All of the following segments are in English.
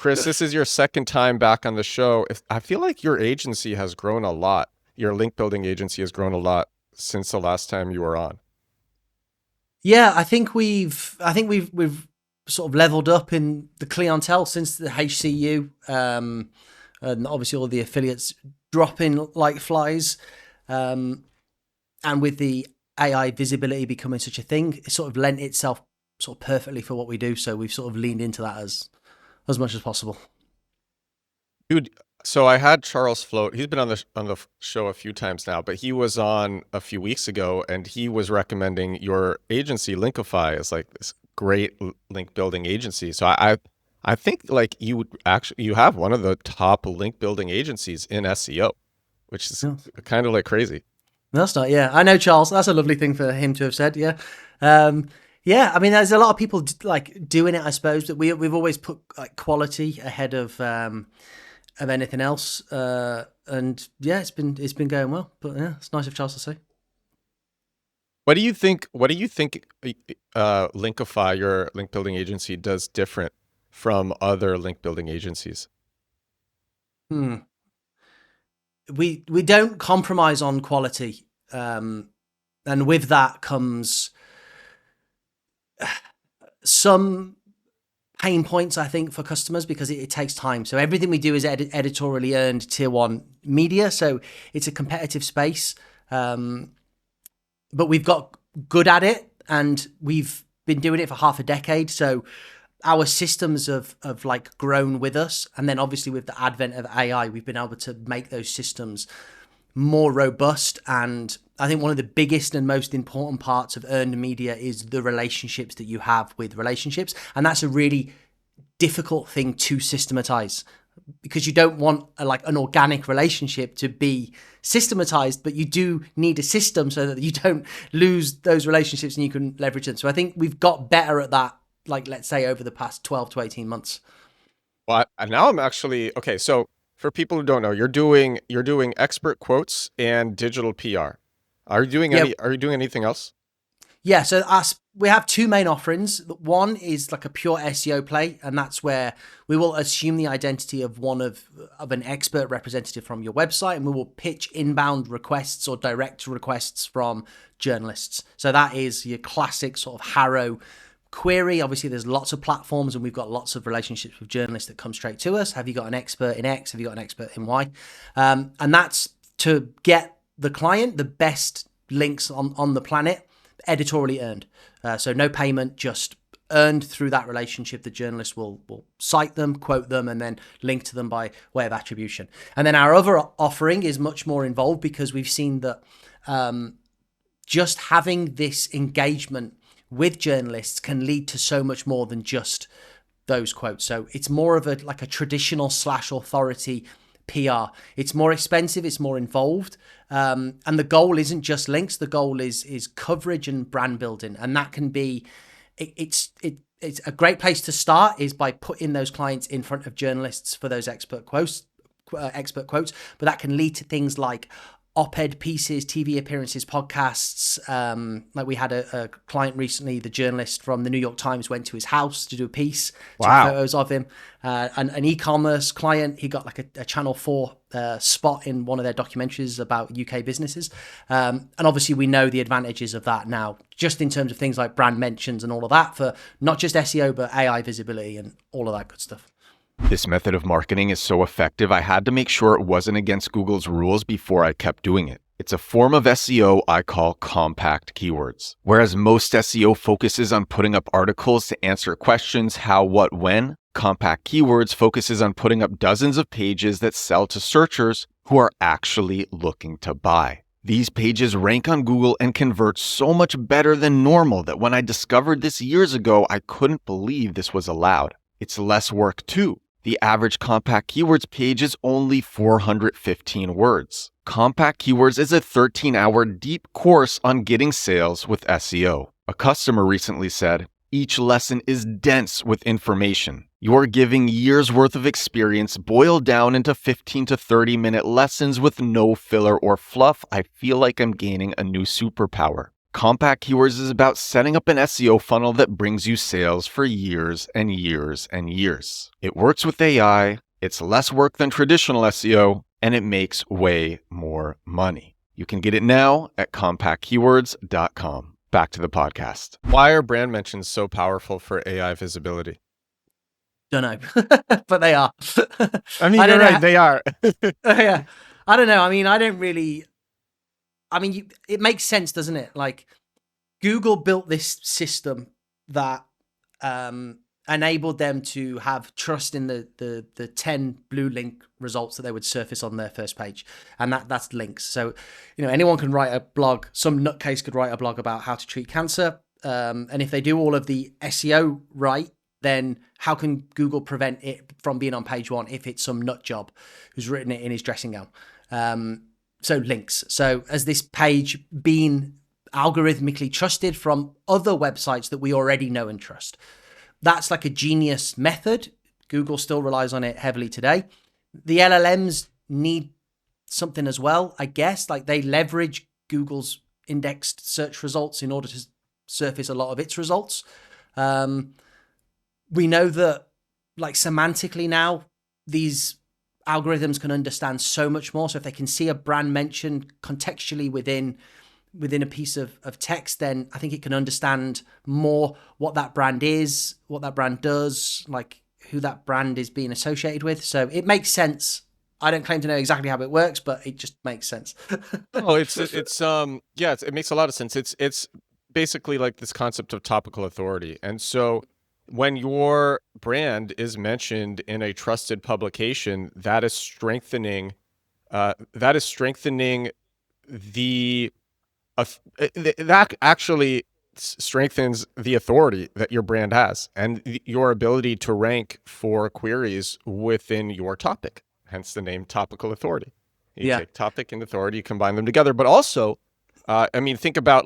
Chris, this is your second time back on the show. I feel like your agency has grown a lot. Your link building agency has grown a lot since the last time you were on. Yeah, I think we've sort of leveled up in the clientele since the HCU, and obviously all the affiliates dropping like flies, and with the AI visibility becoming such a thing, it sort of lent itself sort of perfectly for what we do. So we've sort of leaned into that as much as possible. Dude, so I had Charles Float. He's been on the show a few times now, but he was on a few weeks ago, and he was recommending your agency Linkifi as like this great link building agency. So I think like you have one of the top link building agencies in SEO, which is kind of like crazy. That's not, yeah. I know Charles. That's a lovely thing for him to have said. Yeah. Yeah. I mean, there's a lot of people like doing it, I suppose, that we've always put like quality ahead of anything else. And yeah, it's been going well, but yeah, it's nice of Charles to say. What do you think Linkify, your link building agency, does different from other link building agencies? We don't compromise on quality, and with that comes some pain points, I think, for customers, because it takes time. So everything we do is editorially earned tier 1 media, so it's a competitive space, but we've got good at it, and we've been doing it for half a decade. So our systems have like grown with us. And then obviously with the advent of AI, we've been able to make those systems more robust. And I think one of the biggest and most important parts of earned media is the relationships that you have with relationships. And that's a really difficult thing to systematize, because you don't want an organic relationship to be systematized, but you do need a system so that you don't lose those relationships and you can leverage them. So I think we've got better at that, like, let's say over the past 12 to 18 months. Well, now I'm actually, okay. So for people who don't know, you're doing expert quotes and digital PR. Are you doing anything else? Yeah. So we have two main offerings. One is like a pure SEO play, and that's where we will assume the identity of one of an expert representative from your website, and we will pitch inbound requests or direct requests from journalists. So that is your classic sort of HARO query. Obviously, there's lots of platforms, and we've got lots of relationships with journalists that come straight to us. Have you got an expert in X? Have you got an expert in Y? And that's to get the client the best links on the planet, editorially earned. So no payment, just earned through that relationship. The journalist will cite them, quote them, and then link to them by way of attribution. And then our other offering is much more involved, because we've seen that just having this engagement with journalists can lead to so much more than just those quotes. So it's more of a traditional / authority PR. It's more expensive, it's more involved, and the goal isn't just links. The goal is coverage and brand building, and that can be it's a great place to start is by putting those clients in front of journalists for those expert quotes, but that can lead to things like op-ed pieces, TV appearances, podcasts. Like we had a client recently, the journalist from the New York Times went to his house to do a piece, took photos of him. And an e-commerce client, he got like a Channel 4 spot in one of their documentaries about UK businesses. And obviously we know the advantages of that now, just in terms of things like brand mentions and all of that, for not just SEO, but AI visibility and all of that good stuff. This method of marketing is so effective, I had to make sure it wasn't against Google's rules before I kept doing it. It's a form of SEO I call compact keywords. Whereas most SEO focuses on putting up articles to answer questions how, what, when, compact keywords focuses on putting up dozens of pages that sell to searchers who are actually looking to buy. These pages rank on Google and convert so much better than normal that when I discovered this years ago, I couldn't believe this was allowed. It's less work too. The average compact keywords page is only 415 words. Compact Keywords is a 13-hour deep course on getting sales with SEO. A customer recently said, "Each lesson is dense with information. You're giving years worth of experience boiled down into 15 to 30-minute lessons with no filler or fluff. I feel like I'm gaining a new superpower." Compact Keywords is about setting up an SEO funnel that brings you sales for years and years and years. It works with AI, it's less work than traditional SEO, and it makes way more money. You can get it now at compactkeywords.com. Back to the podcast. Why are brand mentions so powerful for AI visibility? Don't know, but they are. I mean, you're right, they are. Yeah, I don't know. I mean, I don't really. I mean, it makes sense, doesn't it? Like, Google built this system that enabled them to have trust in the 10 blue link results that they would surface on their first page, and that's links. So, anyone can write a blog. Some nutcase could write a blog about how to treat cancer, and if they do all of the SEO right, then how can Google prevent it from being on page one if it's some nut job who's written it in his dressing gown? So links. So as this page being algorithmically trusted from other websites that we already know and trust. That's like a genius method. Google still relies on it heavily today. The LLMs need something as well, I guess. Like, they leverage Google's indexed search results in order to surface a lot of its results. We know that, like, semantically now, these algorithms can understand so much more. So if they can see a brand mentioned contextually within a piece of text, then I think it can understand more what that brand is, what that brand does, like who that brand is being associated with. So it makes sense. I don't claim to know exactly how it works, but it just makes sense. Oh, it makes a lot of sense. It's basically like this concept of topical authority. And so when your brand is mentioned in a trusted publication, that is strengthening that actually strengthens the authority that your brand has and your ability to rank for queries within your topic, hence the name topical authority. You take topic and authority, you combine them together. But also, I mean, think about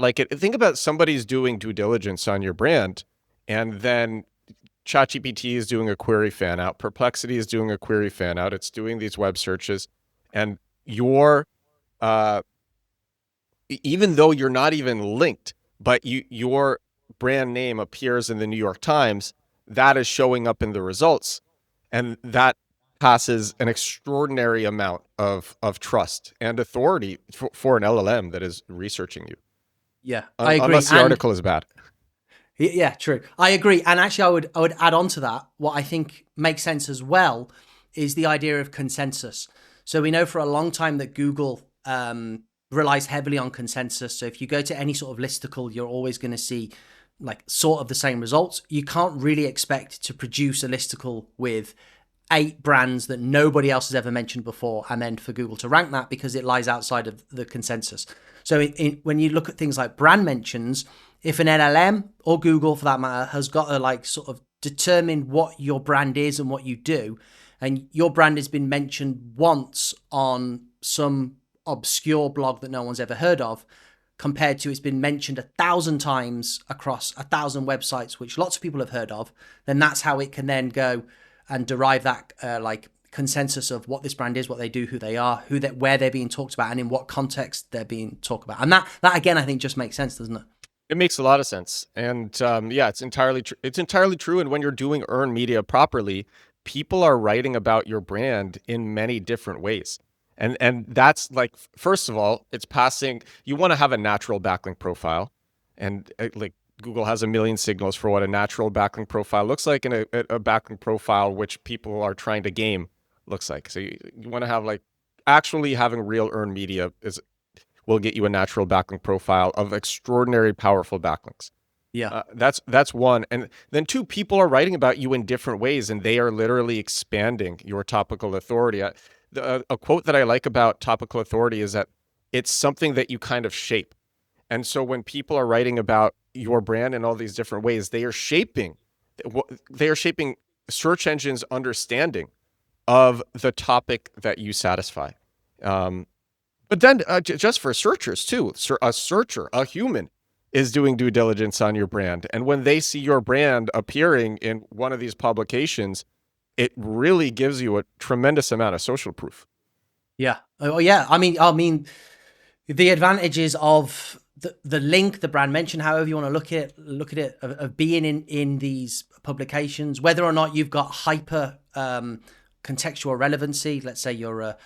somebody's doing due diligence on your brand, and then ChatGPT is doing a query fan out, Perplexity is doing a query fan out, it's doing these web searches, and even though you're not even linked, but your brand name appears in the New York Times, that is showing up in the results, and that passes an extraordinary amount of trust and authority for an LLM that is researching you. Yeah, I agree. Unless the article is bad. Yeah, true. I agree. And actually, I would add on to that. What I think makes sense as well is the idea of consensus. So we know for a long time that Google relies heavily on consensus. So if you go to any sort of listicle, you're always going to see like sort of the same results. You can't really expect to produce a listicle with 8 brands that nobody else has ever mentioned before, and then for Google to rank that, because it lies outside of the consensus. So when you look at things like brand mentions, if an LLM or Google for that matter has got to like sort of determine what your brand is and what you do, and your brand has been mentioned once on some obscure blog that no one's ever heard of, compared to it's been mentioned 1,000 times across 1,000 websites, which lots of people have heard of, then that's how it can then go and derive that like consensus of what this brand is, what they do, who they are, where they're being talked about, and in what context they're being talked about. And that again, I think just makes sense, doesn't it? It makes a lot of sense. And it's entirely true. And when you're doing earned media properly, people are writing about your brand in many different ways. And that's like, first of all, it's passing, you want to have a natural backlink profile. And like Google has a million signals for what a natural backlink profile looks like, and a backlink profile which people are trying to game looks like. So you want to have like actually having real earned media will get you a natural backlink profile of extraordinary powerful backlinks. Yeah. That's one. And then 2, people are writing about you in different ways, and they are literally expanding your topical authority. A quote that I like about topical authority is that it's something that you kind of shape. And so when people are writing about your brand in all these different ways, they are shaping search engines' understanding of the topic that you satisfy. But then just for searchers too, a human is doing due diligence on your brand. And when they see your brand appearing in one of these publications, it really gives you a tremendous amount of social proof. Yeah. Oh, yeah. I mean, the advantages of the link, the brand mention, however you want to look at it, of being in these publications, whether or not you've got hyper contextual relevancy. Let's say you're a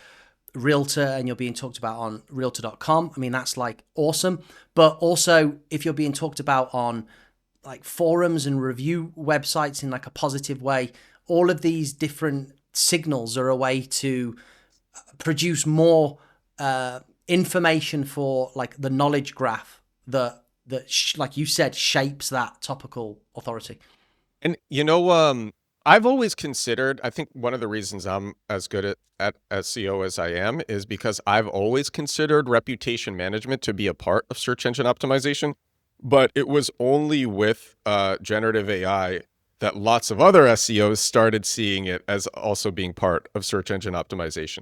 realtor and you're being talked about on realtor.com. I mean, that's like awesome. But also if you're being talked about on like forums and review websites in like a positive way, all of these different signals are a way to produce more information for like the knowledge graph that like you said, shapes that topical authority. And I've always considered, I think one of the reasons I'm as good at SEO as I am is because I've always considered reputation management to be a part of search engine optimization, but it was only with generative AI that lots of other SEOs started seeing it as also being part of search engine optimization.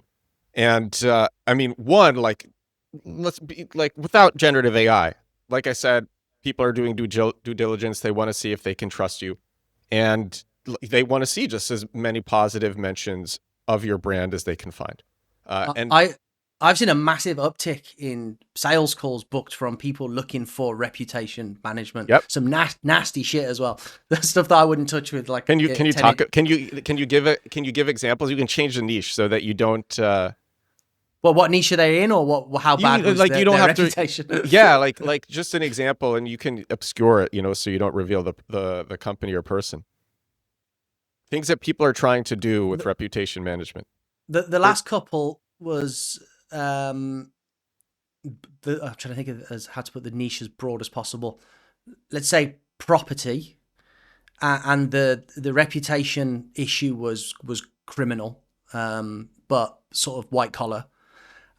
And I mean, one, like, let's be like, without generative AI, like I said, people are doing due diligence. They want to see if they can trust you. And they want to see just as many positive mentions of your brand as they can find. And I've seen a massive uptick in sales calls booked from people looking for reputation management. Yep. Some nasty shit as well. The stuff that I wouldn't touch with. Like, can you give examples? You can change the niche so that you don't. Well, what niche are they in, or what? How bad was like their, you don't their have reputation? to. Yeah, like just an example, and you can obscure it, so you don't reveal the company or person. Things that people are trying to do with reputation management. The last couple was I'm trying to think of as how to put the niche as broad as possible. Let's say property, and the reputation issue was criminal, but sort of white collar.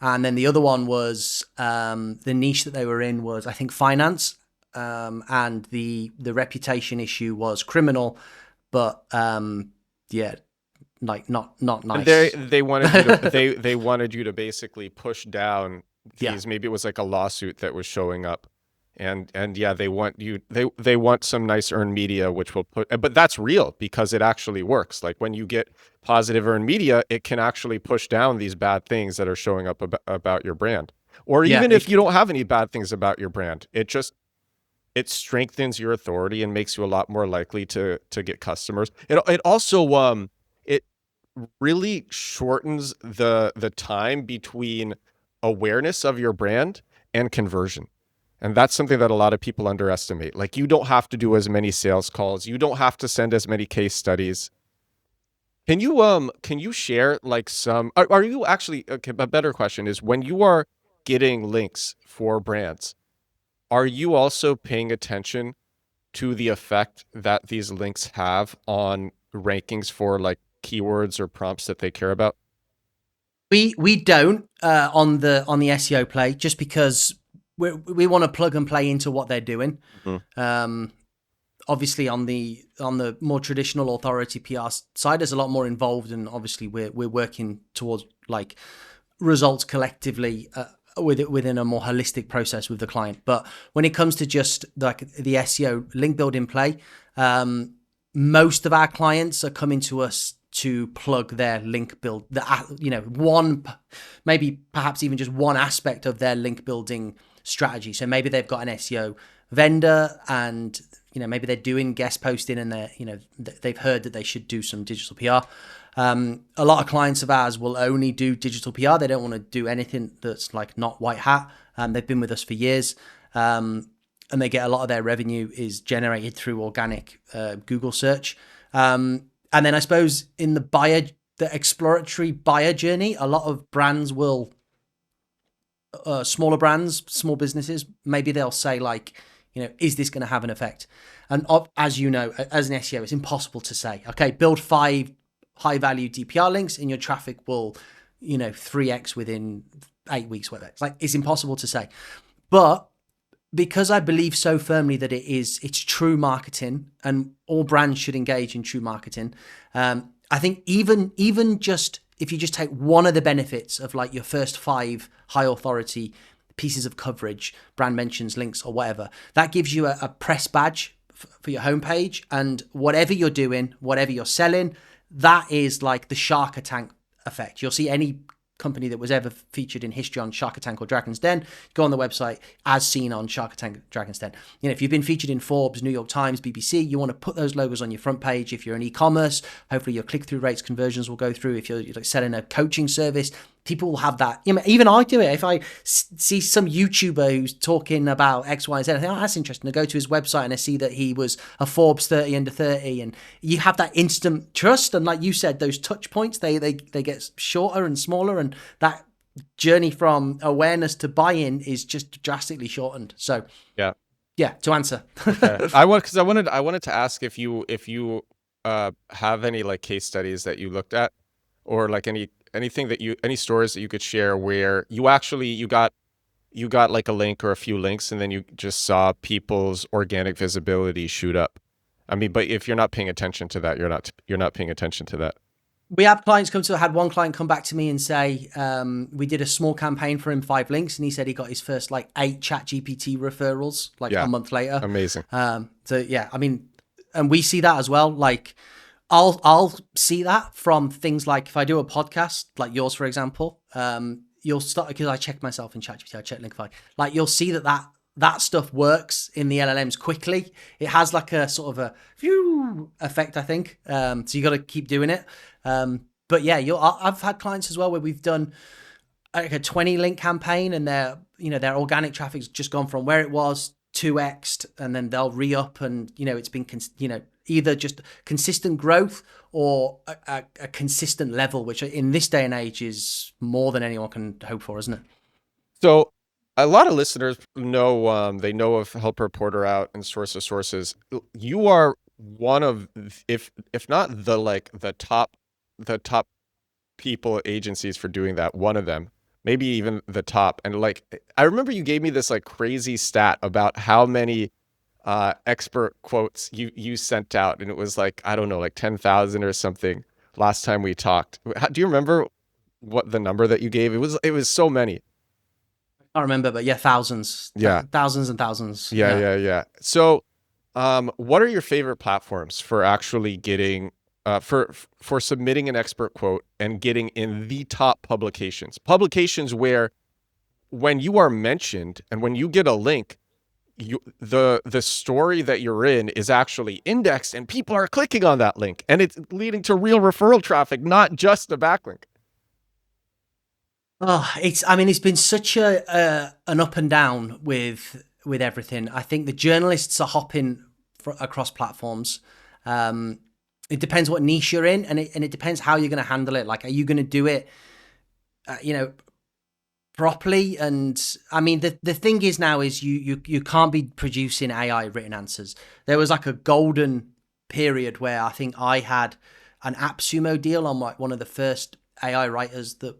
And then the other one was the niche that they were in was, I think, finance, and the reputation issue was criminal, but yeah, like not nice. They wanted you to, they wanted you to basically push down these. Yeah. Maybe it was like a lawsuit that was showing up, and yeah, they want you. They want some nice earned media, which will put. But that's real because it actually works. Like when you get positive earned media, it can actually push down these bad things that are showing up about your brand. Or even if you don't have any bad things about your brand, it strengthens your authority and makes you a lot more likely to get customers. It also it really shortens the time between awareness of your brand and conversion. And that's something that a lot of people underestimate. Like, you don't have to do as many sales calls. You don't have to send as many case studies. Can you share like some, are you actually, okay, a better question is, when you are getting links for brands, are you also paying attention to the effect that these links have on rankings for like keywords or prompts that they care about? We don't on the SEO play, just because we want to plug and play into what they're doing. Mm-hmm. Obviously, on the more traditional authority PR side, there's a lot more involved, and obviously we're working towards like results collectively within a more holistic process with the client. But when it comes to just like the SEO link building play, most of our clients are coming to us to plug their link build, one, maybe perhaps even just one aspect of their link building strategy. So maybe they've got an SEO vendor, and maybe they're doing guest posting, and they've heard that they should do some digital PR. A lot of clients of ours will only do digital PR. They don't want to do anything that's like not white hat. They've been with us for years, and they get a lot of their revenue is generated through organic Google search. And then I suppose in the exploratory buyer journey, a lot of brands will, smaller brands, small businesses, maybe they'll say like, is this going to have an effect? And as you know, as an SEO, it's impossible to say, okay, build 5 high value DPR links and your traffic will, 3x within 8 weeks, whatever. It's impossible to say. But because I believe so firmly that it's true marketing, and all brands should engage in true marketing. I think even just if you just take one of the benefits of like your first 5 high authority pieces of coverage, brand mentions, links, or whatever, that gives you a press badge for your homepage. And whatever you're doing, whatever you're selling, that is like the Shark Tank effect. You'll see any company that was ever featured in history on Shark Tank or Dragon's Den, go on the website as seen on Shark Tank, Dragon's Den. If you've been featured in Forbes, New York Times, BBC, you want to put those logos on your front page. If you're in e-commerce, hopefully your click-through rates, conversions will go through. If you're like selling a coaching service, people will have that. Even I do it. If I see some YouTuber who's talking about X, Y, and Z, I think, that's interesting. I go to his website and I see that he was a Forbes 30 under 30, and you have that instant trust. And like you said, those touch points, they get shorter and smaller, and that journey from awareness to buy-in is just drastically shortened. So yeah, to answer. Okay. I wanted to ask if you have any like case studies that you looked at, or like any stories that you could share where you got like a link or a few links, and then you just saw people's organic visibility shoot up. I mean, but if you're not paying attention to that, you're not paying attention to that. We have clients I had one client come back to me and say, we did a small campaign for him, 5 links, and he said he got his first like 8 ChatGPT referrals a month later. Amazing. So yeah, I mean, and we see that as well. Like I'll see that from things like if I do a podcast like yours, for example, you'll start, because I check myself in ChatGPT, I check Linkify, like you'll see that stuff works in the LLMs quickly. It has like a sort of a phew effect, I think. So you got to keep doing it. But yeah, I've had clients as well where we've done like a 20 link campaign, and their organic traffic's just gone from where it was 2x'd, and then they'll re-up, and it's been either just consistent growth or a consistent level, which in this day and age is more than anyone can hope for, isn't it? So a lot of listeners know, they know of Help Reporter Out and Source of Sources. You are one of, if not the top people, agencies for doing that, one of them, maybe even the top. And like, I remember you gave me this like crazy stat about how many expert quotes you sent out, and it was like, I don't know, like 10,000 or something last time we talked. Do you remember what the number that you gave? It was so many. I remember, but yeah, thousands. Yeah. Thousands and thousands. Yeah. So what are your favorite platforms for actually getting for submitting an expert quote and getting in the top publications where when you are mentioned and when you get a link, the story that you're in is actually indexed and people are clicking on that link, and it's leading to real referral traffic, not just a backlink? Oh, it's been such an up and down with everything. I think the journalists are hopping across platforms. It depends what niche you're in, and it depends how you're going to handle it. Like, are you going to do it, properly? And I mean, the thing is now is you can't be producing AI written answers. There was like a golden period where I think I had an AppSumo deal on like one of the first AI writers that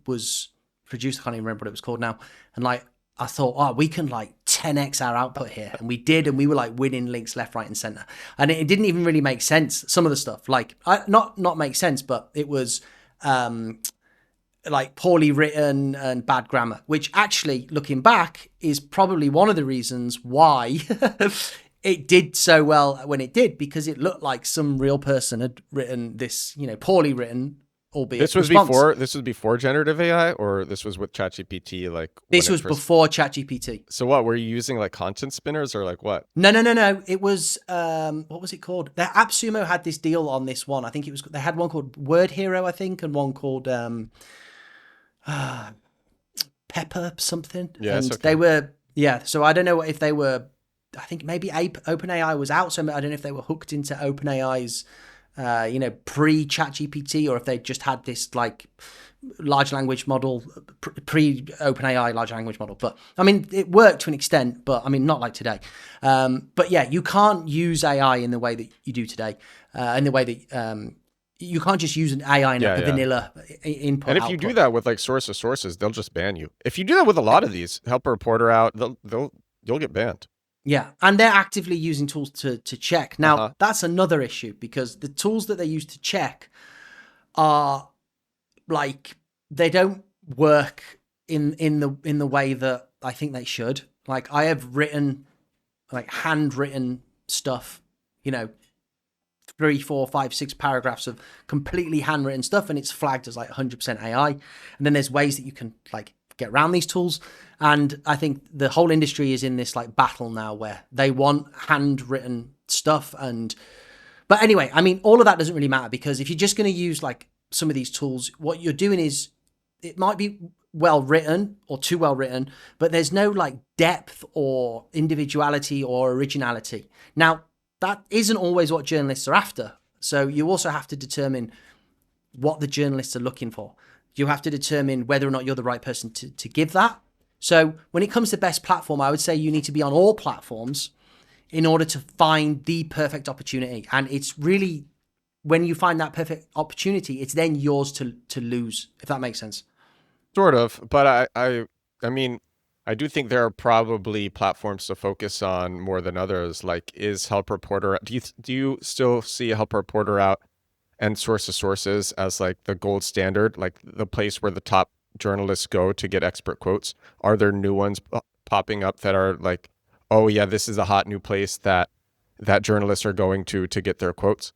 was produced. I can't even remember what it was called now. And like, I thought, we can like 10x our output here. And we did, and we were like winning links left, right, and center. And it didn't even really make sense. Some of the stuff, like not make sense, but it was like poorly written and bad grammar, which actually, looking back, is probably one of the reasons why it did so well when it did, because it looked like some real person had written this, poorly written, albeit this was response. This was before generative AI, or this was with ChatGPT? Like, this was before ChatGPT. So what were you using, like content spinners, or like what? No. It was what was it called? The AppSumo had this deal on this one. I think they had one called Word Hero, I think, and one called Pepper something. Yeah, and okay. They were So I don't know if they were. I think maybe OpenAI was out, so I don't know if they were hooked into OpenAI's pre ChatGPT, or if they just had this like large language model pre OpenAI large language model. But I mean, it worked to an extent, but I mean, not like today. But yeah, you can't use AI in the way that you do today, in the way that you can't just use an AI in a vanilla input. And if you do that with like Source of Sources, they'll just ban you. If you do that with a lot of these, Help a Reporter Out, you'll get banned. Yeah, and they're actively using tools to check. Now, that's another issue, because the tools that they use to check are like, they don't work in the way that I think they should. Like, I have written, like handwritten stuff, 3, 4, 5, 6 paragraphs of completely handwritten stuff, and it's flagged as like 100% AI. And then there's ways that you can like get around these tools. And I think the whole industry is in this like battle now where they want handwritten stuff. But anyway, I mean, all of that doesn't really matter, because if you're just going to use like some of these tools, what you're doing is it might be well written or too well written, but there's no like depth or individuality or originality. Now, that isn't always what journalists are after. So you also have to determine what the journalists are looking for. You have to determine whether or not you're the right person to give that. So when it comes to best platform, I would say you need to be on all platforms in order to find the perfect opportunity. And it's really, when you find that perfect opportunity, it's then yours to lose, if that makes sense. Sort of, but I mean, I do think there are probably platforms to focus on more than others. Like, is Help Reporter? Do you still see Help Reporter Out and Source of Sources as like the gold standard, like the place where the top journalists go to get expert quotes? Are there new ones popping up that are like, oh yeah, this is a hot new place that journalists are going to get their quotes?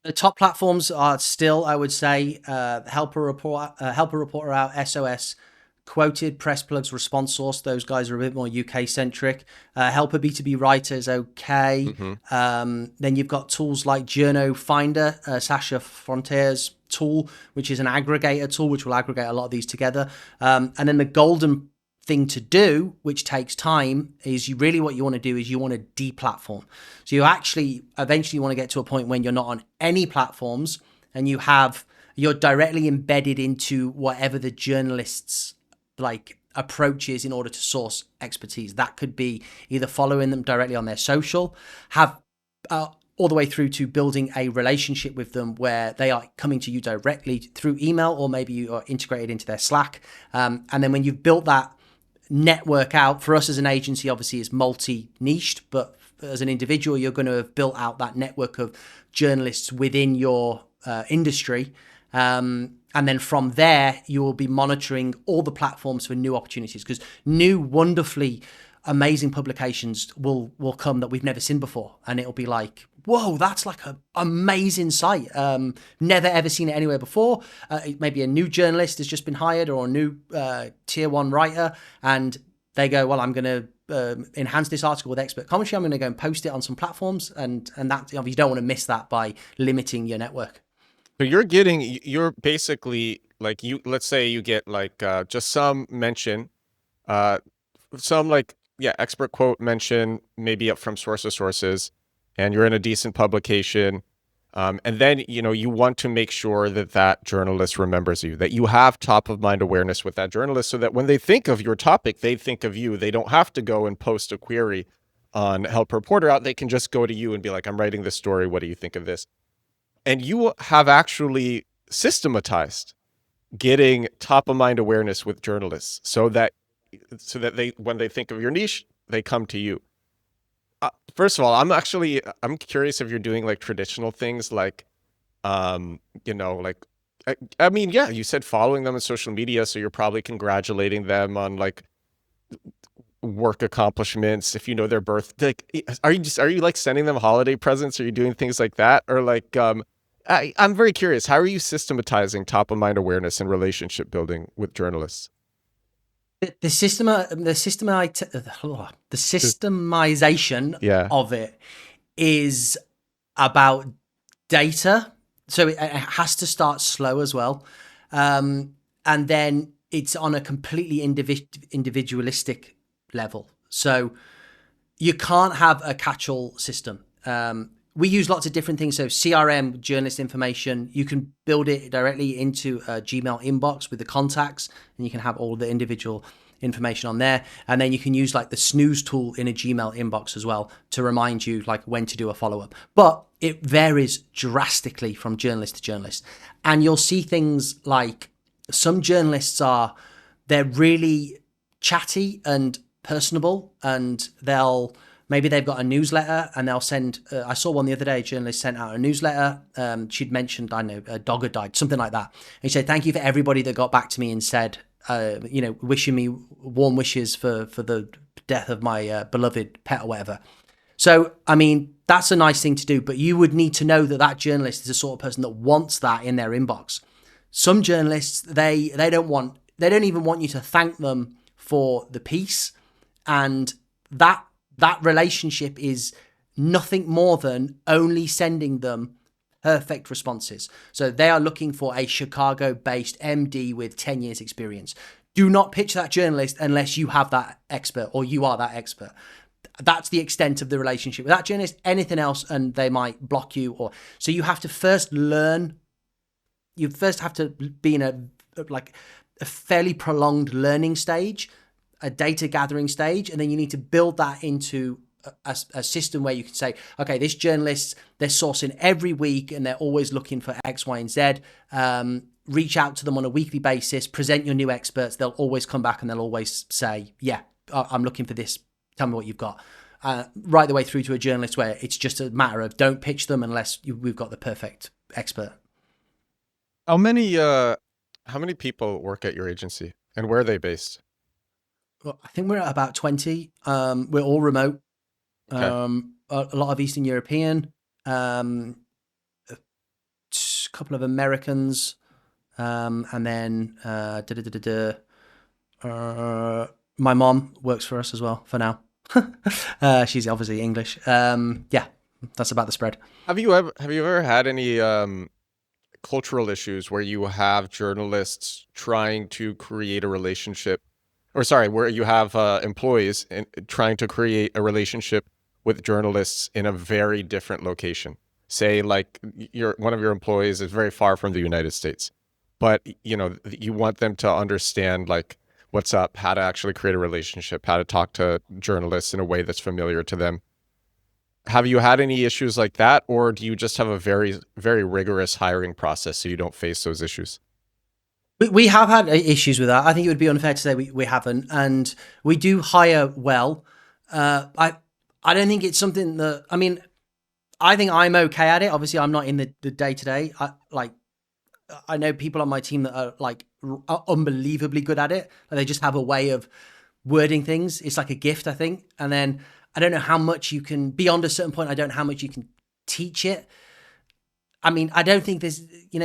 The top platforms are still, I would say, Helper Reporter Out, SOS, Quoted, Press Plugs, Response Source. Those guys are a bit more UK centric. Helper B2B Writer is okay. Then you've got tools like Journo Finder, Sasha Frontier's tool, which is an aggregator tool, which will aggregate a lot of these together. And then the golden thing to do, which takes time, is what you want to do is you want to deplatform. So you actually eventually want to get to a point when you're not on any platforms and you're directly embedded into whatever the journalists like approaches in order to source expertise. That could be either following them directly on their social, have all the way through to building a relationship with them where they are coming to you directly through email, or maybe you are integrated into their Slack. And then when you've built that network out, for us as an agency, obviously is multi-niched, but as an individual, you're going to have built out that network of journalists within your industry. And then from there, you will be monitoring all the platforms for new opportunities, because new, wonderfully amazing publications will come that we've never seen before. And it'll be like, whoa, that's like an amazing site. Never ever seen it anywhere before. Maybe a new journalist has just been hired, or a new tier 1 writer, and they go, well, I'm going to enhance this article with expert commentary. I'm going to go and post it on some platforms. And that, you don't want to miss that by limiting your network. So you're basically like, let's say you get like just some mention, some like, yeah, expert quote mention, maybe up from Source of Sources, and you're in a decent publication. And then, you want to make sure that journalist remembers you, that you have top of mind awareness with that journalist, so that when they think of your topic, they think of you. They don't have to go and post a query on Help Reporter Out. They can just go to you and be like, I'm writing this story. What do you think of this? And you have actually systematized getting top of mind awareness with journalists so that they, when they think of your niche, they come to you. First of all, I'm curious if you're doing like traditional things like, like, I mean, yeah, you said following them on social media, so you're probably congratulating them on like work accomplishments. If you know their birthday, are you like sending them holiday presents? Are you doing things like that? Or like, I'm very curious, how are you systematizing top of mind awareness and relationship building with journalists? The systemization of it is about data. So it has to start slow as well. And then it's on a completely individualistic level. So you can't have a catch-all system. We use lots of different things. So CRM, journalist information, you can build it directly into a Gmail inbox with the contacts, and you can have all the individual information on there. And then you can use like the snooze tool in a Gmail inbox as well to remind you like when to do a follow-up. But it varies drastically from journalist to journalist. And you'll see things like some journalists they're really chatty and personable, and maybe they've got a newsletter and they'll send, I saw one the other day, a journalist sent out a newsletter. She'd mentioned, I know, a dog had died, something like that. And she said, thank you for everybody that got back to me and said, wishing me warm wishes for the death of my beloved pet or whatever. So, I mean, that's a nice thing to do, but you would need to know that that journalist is the sort of person that wants that in their inbox. Some journalists, they don't even want you to thank them for the piece, and that relationship is nothing more than only sending them perfect responses. So they are looking for a Chicago-based MD with 10 years experience. Do not pitch that journalist unless you have that expert or you are that expert. That's the extent of the relationship with that journalist. Anything else and they might block you. Or so you have to first learn. You first have to be in a fairly prolonged learning stage, a data gathering stage, and then you need to build that into a system where you can say, okay, this journalist, they're sourcing every week and they're always looking for X, Y, and Z. Reach out to them on a weekly basis, present your new experts. They'll always come back and they'll always say, yeah, I'm looking for this. Tell me what you've got. Right the way through to a journalist where it's just a matter of don't pitch them unless we've got the perfect expert. How many people work at your agency and where are they based? Well, I think we're at about 20. We're all remote. Okay. A lot of Eastern European, a couple of Americans, and then my mom works for us as well for now. She's obviously English. Yeah, that's about the spread. Have you ever had any cultural issues where you have journalists trying to create a relationship, or sorry, where you have employees trying to create a relationship with journalists in a very different location? Say like one of your employees is very far from the United States, but you want them to understand like what's up, how to actually create a relationship, how to talk to journalists in a way that's familiar to them. Have you had any issues like that, or do you just have a very, very rigorous hiring process so you don't face those issues? We have had issues with that. I think it would be unfair to say we haven't, and we do hire well. I don't think it's something that, I mean, I think I'm okay at it. Obviously, I'm not in the day-to-day. I know people on my team that are unbelievably good at it. They just have a way of wording things. It's like a gift, I think. And then I don't know how much you can, beyond a certain point, I don't know how much you can teach it. I mean, I don't think there's,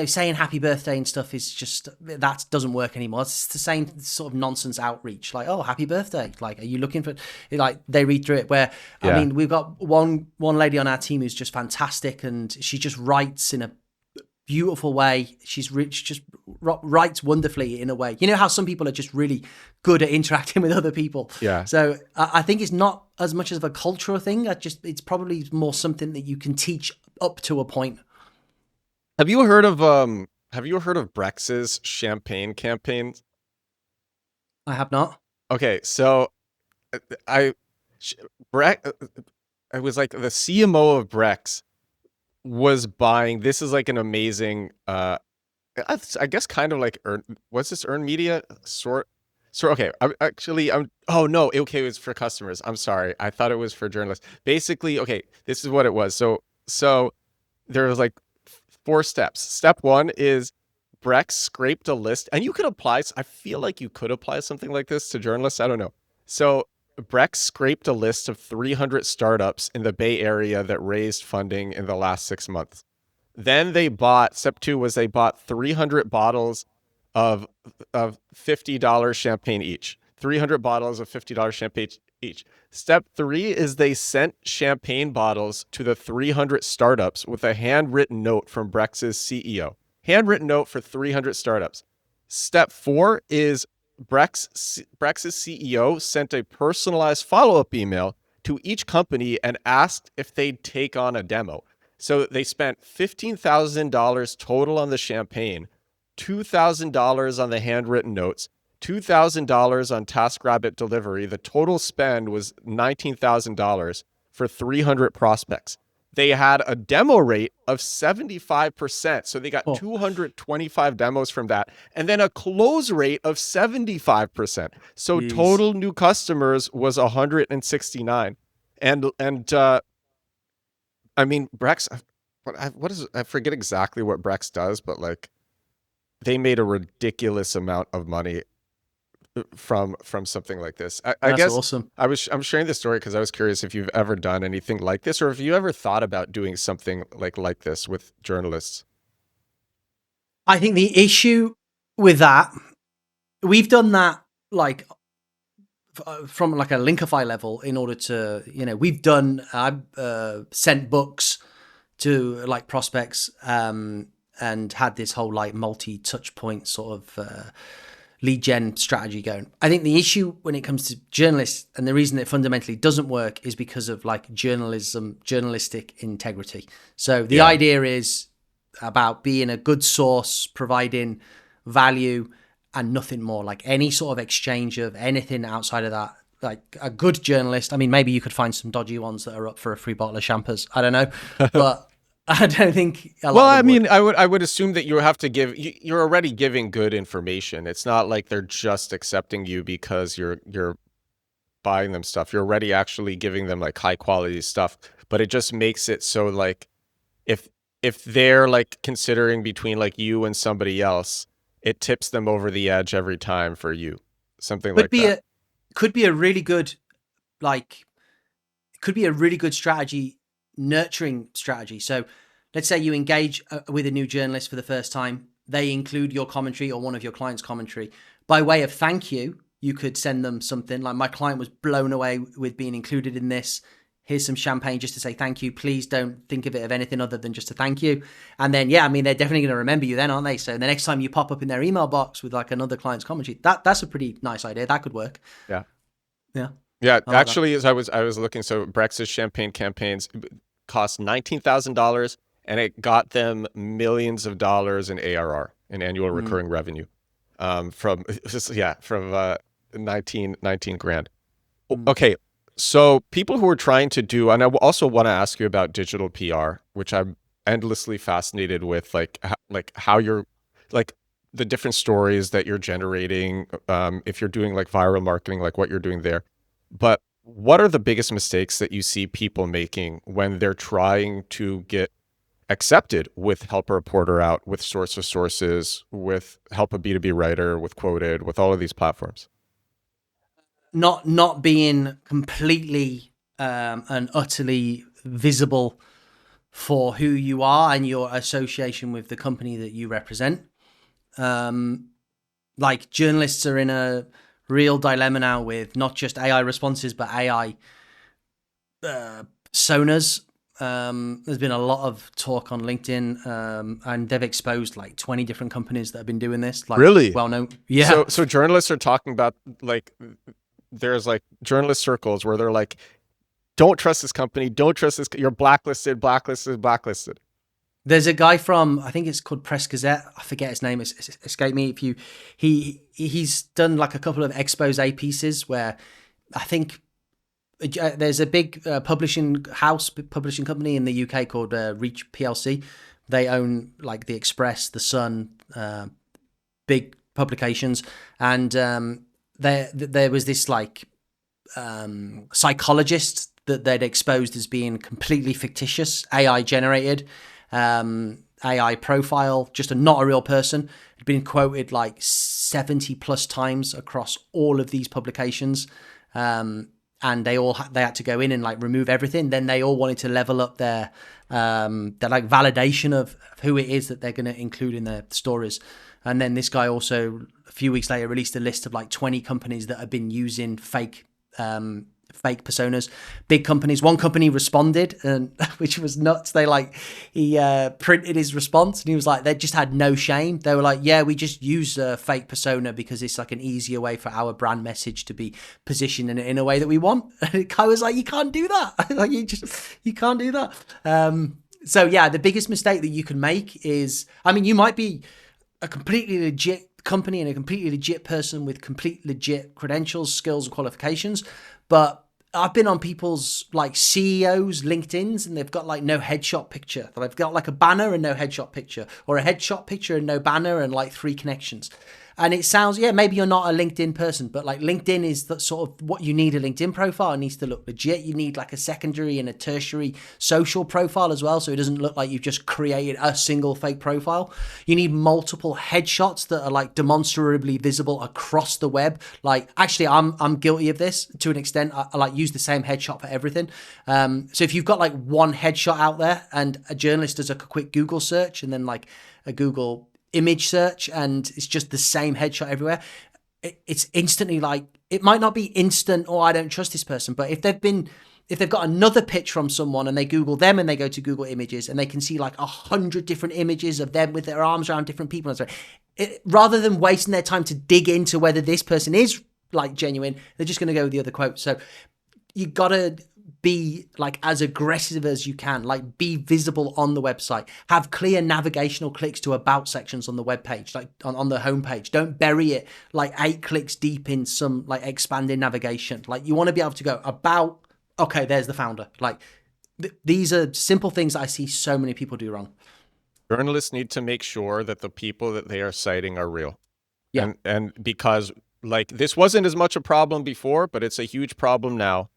saying happy birthday and stuff is just, that doesn't work anymore. It's the same sort of nonsense outreach. Like, oh, happy birthday. Like, are you looking for, like, they read through it where, yeah. I mean, we've got one lady on our team who's just fantastic and she just writes in a beautiful way. She's rich, just writes wonderfully in a way. You know how some people are just really good at interacting with other people. Yeah. So I think it's not as much of a cultural thing. It's probably more something that you can teach up to a point. Have you heard of Brex's champagne campaign? I have not. Okay, so I was like the CMO of Brex was buying. This is like an amazing. I guess kind of like what's this earned media sort. Okay, oh no, okay, it was for customers. I'm sorry, I thought it was for journalists. Basically, okay, this is what it was. So there was like 4 steps. Step 1 is Brex scraped a list, and you could apply. I feel like you could apply something like this to journalists. I don't know. So Brex scraped a list of 300 startups in the Bay Area that raised funding in the last 6 months. Then step 2 was they bought 300 bottles of $50 champagne each. 300 bottles of $50 champagne each. Step 3 is they sent champagne bottles to the 300 startups with a handwritten note from Brex's CEO. Handwritten note for 300 startups. Step 4 is Brex's CEO sent a personalized follow-up email to each company and asked if they'd take on a demo. So they spent $15,000 total on the champagne, $2,000 on the handwritten notes, $2,000 on TaskRabbit delivery. The total spend was $19,000 for 300 prospects. They had a demo rate of 75%. So they got 225 demos from that. And then a close rate of 75%. So Jeez. Total new customers was 169. And I mean, Brex, I forget exactly what Brex does, but like they made a ridiculous amount of money from something like this. I That's guess awesome. I'm sharing this story because I was curious if you've ever done anything like this, or if you ever thought about doing something like this with journalists. I think the issue with that, we've done that like from like a Linkify level in order to, we've done, sent books to like prospects, and had this whole like multi-touch point sort of lead gen strategy going. I think the issue when it comes to journalists, and the reason it fundamentally doesn't work, is because of like journalistic integrity. So the idea is about being a good source, providing value, and nothing more. Like any sort of exchange of anything outside of that, like a good journalist, I mean, maybe you could find some dodgy ones that are up for a free bottle of champers. I don't know, but I don't think a lot Well, of I them mean, would. I would assume that you have to you're already giving good information. It's not like they're just accepting you because you're buying them stuff. You're already actually giving them like high quality stuff. But it just makes it so like if they're like considering between like you and somebody else, it tips them over the edge every time for you. Something Could like be that. a could be a really good like could be a really good strategy, nurturing strategy. So let's say you engage with a new journalist for the first time. They include your commentary or one of your clients' commentary. By way of thank you, you could send them something like, my client was blown away with being included in this. Here's some champagne just to say thank you. Please don't think of it of anything other than just a thank you. And then, yeah, I mean, they're definitely going to remember you then, aren't they? So the next time you pop up in their email box with like another client's commentary, that's a pretty nice idea. That could work. Yeah. Yeah. Yeah, I like that. actually, as I was looking, so Brex's champagne campaigns cost $19,000, and it got them millions of dollars in ARR, in annual recurring revenue, from 19 grand. Okay, so people who are trying to do, and I also want to ask you about digital PR, which I'm endlessly fascinated with, like how you're like the different stories that you're generating, if you're doing like viral marketing, like what you're doing there. But what are the biggest mistakes that you see people making when they're trying to get accepted with Help a Reporter Out, with Source of Sources, with Help a B2B Writer, with Quoted, with all of these platforms? Not being completely and utterly visible for who you are and your association with the company that you represent. Like journalists are in a real dilemma now with not just AI responses, but AI personas. There's been a lot of talk on LinkedIn, and they've exposed like 20 different companies that have been doing this. Like, Really? well known. Yeah. So journalists are talking about, like, there's like journalist circles where they're like, don't trust this company, don't trust this, you're blacklisted, blacklisted, blacklisted. There's a guy from, I think it's called Press Gazette. I forget his name. It's escaped me. He's done like a couple of expose pieces where I think there's a big publishing company in the UK called Reach PLC. They own like the Express, the Sun, big publications, and there was this like psychologist that they'd exposed as being completely fictitious, AI generated, AI profile, just not a real person. Had been quoted like 70 plus times across all of these publications. And they had to go in and like remove everything. Then they all wanted to level up their like validation of who it is that they're going to include in their stories. And then this guy also a few weeks later released a list of like 20 companies that have been using fake personas, big companies. One company responded, and which was nuts. He printed his response, and he was like, they just had no shame. They were like, yeah, we just use a fake persona because it's like an easier way for our brand message to be positioned in a way that we want. And the guy was like, you can't do that. Like you can't do that. So yeah, the biggest mistake that you can make is, I mean, you might be a completely legit company and a completely legit person with complete legit credentials, skills, and qualifications, but I've been on people's like CEOs' LinkedIns, and they've got like no headshot picture. They've got like a banner and no headshot picture, or a headshot picture and no banner and like 3 connections. And it sounds, yeah, maybe you're not a LinkedIn person, but like LinkedIn is the sort of what you need. A LinkedIn profile. It needs to look legit. You need like a secondary and a tertiary social profile as well. So it doesn't look like you've just created a single fake profile. You need multiple headshots that are like demonstrably visible across the web. Like actually I'm guilty of this to an extent. I like use the same headshot for everything. So if you've got like one headshot out there and a journalist does a quick Google search and then like a Google image search and it's just the same headshot everywhere, it's instantly like, it might not be instant, oh, I don't trust this person, but if they've got another pitch from someone and they Google them and they go to Google Images and they can see like 100 different images of them with their arms around different people, rather than wasting their time to dig into whether this person is like genuine, they're just going to go with the other quote. So you got to be like as aggressive as you can, like be visible on the website, have clear navigational clicks to about sections on the web page, like on the homepage. Don't bury it like 8 clicks deep in some like expanded navigation. Like you want to be able to go about, okay, there's the founder. Like these are simple things that I see so many people do wrong. Journalists need to make sure that the people that they are citing are real. Yeah. And because like this wasn't as much a problem before, but it's a huge problem now,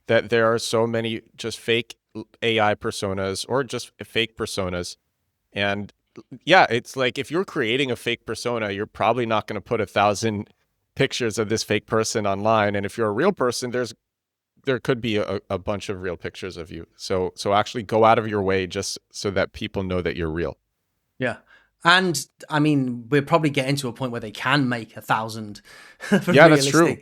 that there are so many just fake AI personas or just fake personas. And yeah, it's like if you're creating a fake persona, you're probably not going to put 1,000 pictures of this fake person online. And if you're a real person, there could be a bunch of real pictures of you. So actually go out of your way just so that people know that you're real. Yeah. And I mean, we're probably getting to a point where they can make 1,000 yeah, that's true.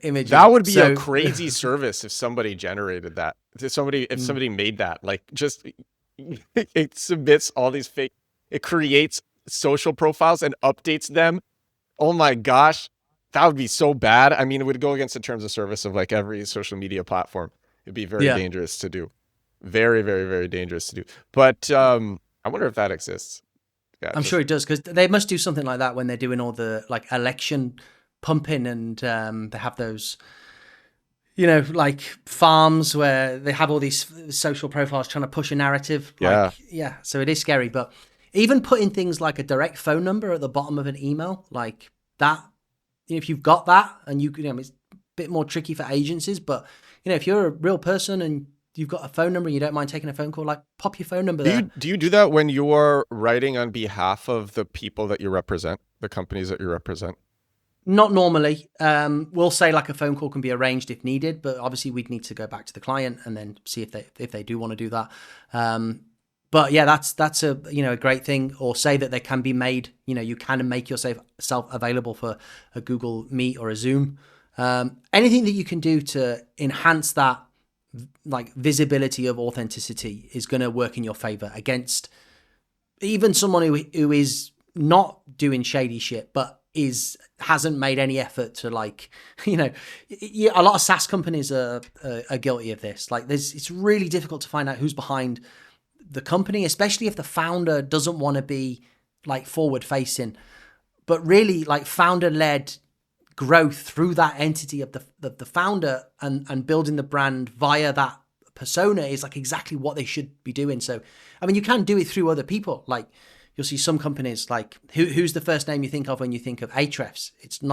Images. That would be a crazy service if somebody generated that. If somebody made that, like just it submits all these fake, it creates social profiles and updates them. Oh my gosh, that would be so bad. I mean, it would go against the terms of service of like every social media platform. It'd be very dangerous to do. Very, very, very dangerous to do. But I wonder if that exists. Yeah, I'm sure it does, because they must do something like that when they're doing all the like election pumping and they have those, you know, like farms where they have all these social profiles trying to push a narrative. Like, yeah. So it is scary, but even putting things like a direct phone number at the bottom of an email, like that, if you've got that and you know, it's a bit more tricky for agencies, but you know, if you're a real person and you've got a phone number and you don't mind taking a phone call, like pop your phone number there. Do you do that when you are writing on behalf of the people that you represent, the companies that you represent? Not normally. We'll say like a phone call can be arranged if needed, but obviously we'd need to go back to the client and then see if they do want to do that. But yeah, that's a, you know, a great thing. Or say that they can be made, you know, you can make yourself available for a Google Meet or a Zoom. Anything that you can do to enhance that like visibility of authenticity is going to work in your favor against even someone who is not doing shady shit, but hasn't made any effort to, like, you know, a lot of SaaS companies are guilty of this. Like it's really difficult to find out who's behind the company, especially if the founder doesn't want to be like forward facing, but really like founder led growth through that entity of the founder and building the brand via that persona is like exactly what they should be doing. So, I mean, you can do it through other people. Like you'll see some companies like who's the first name you think of when you think of Ahrefs? It's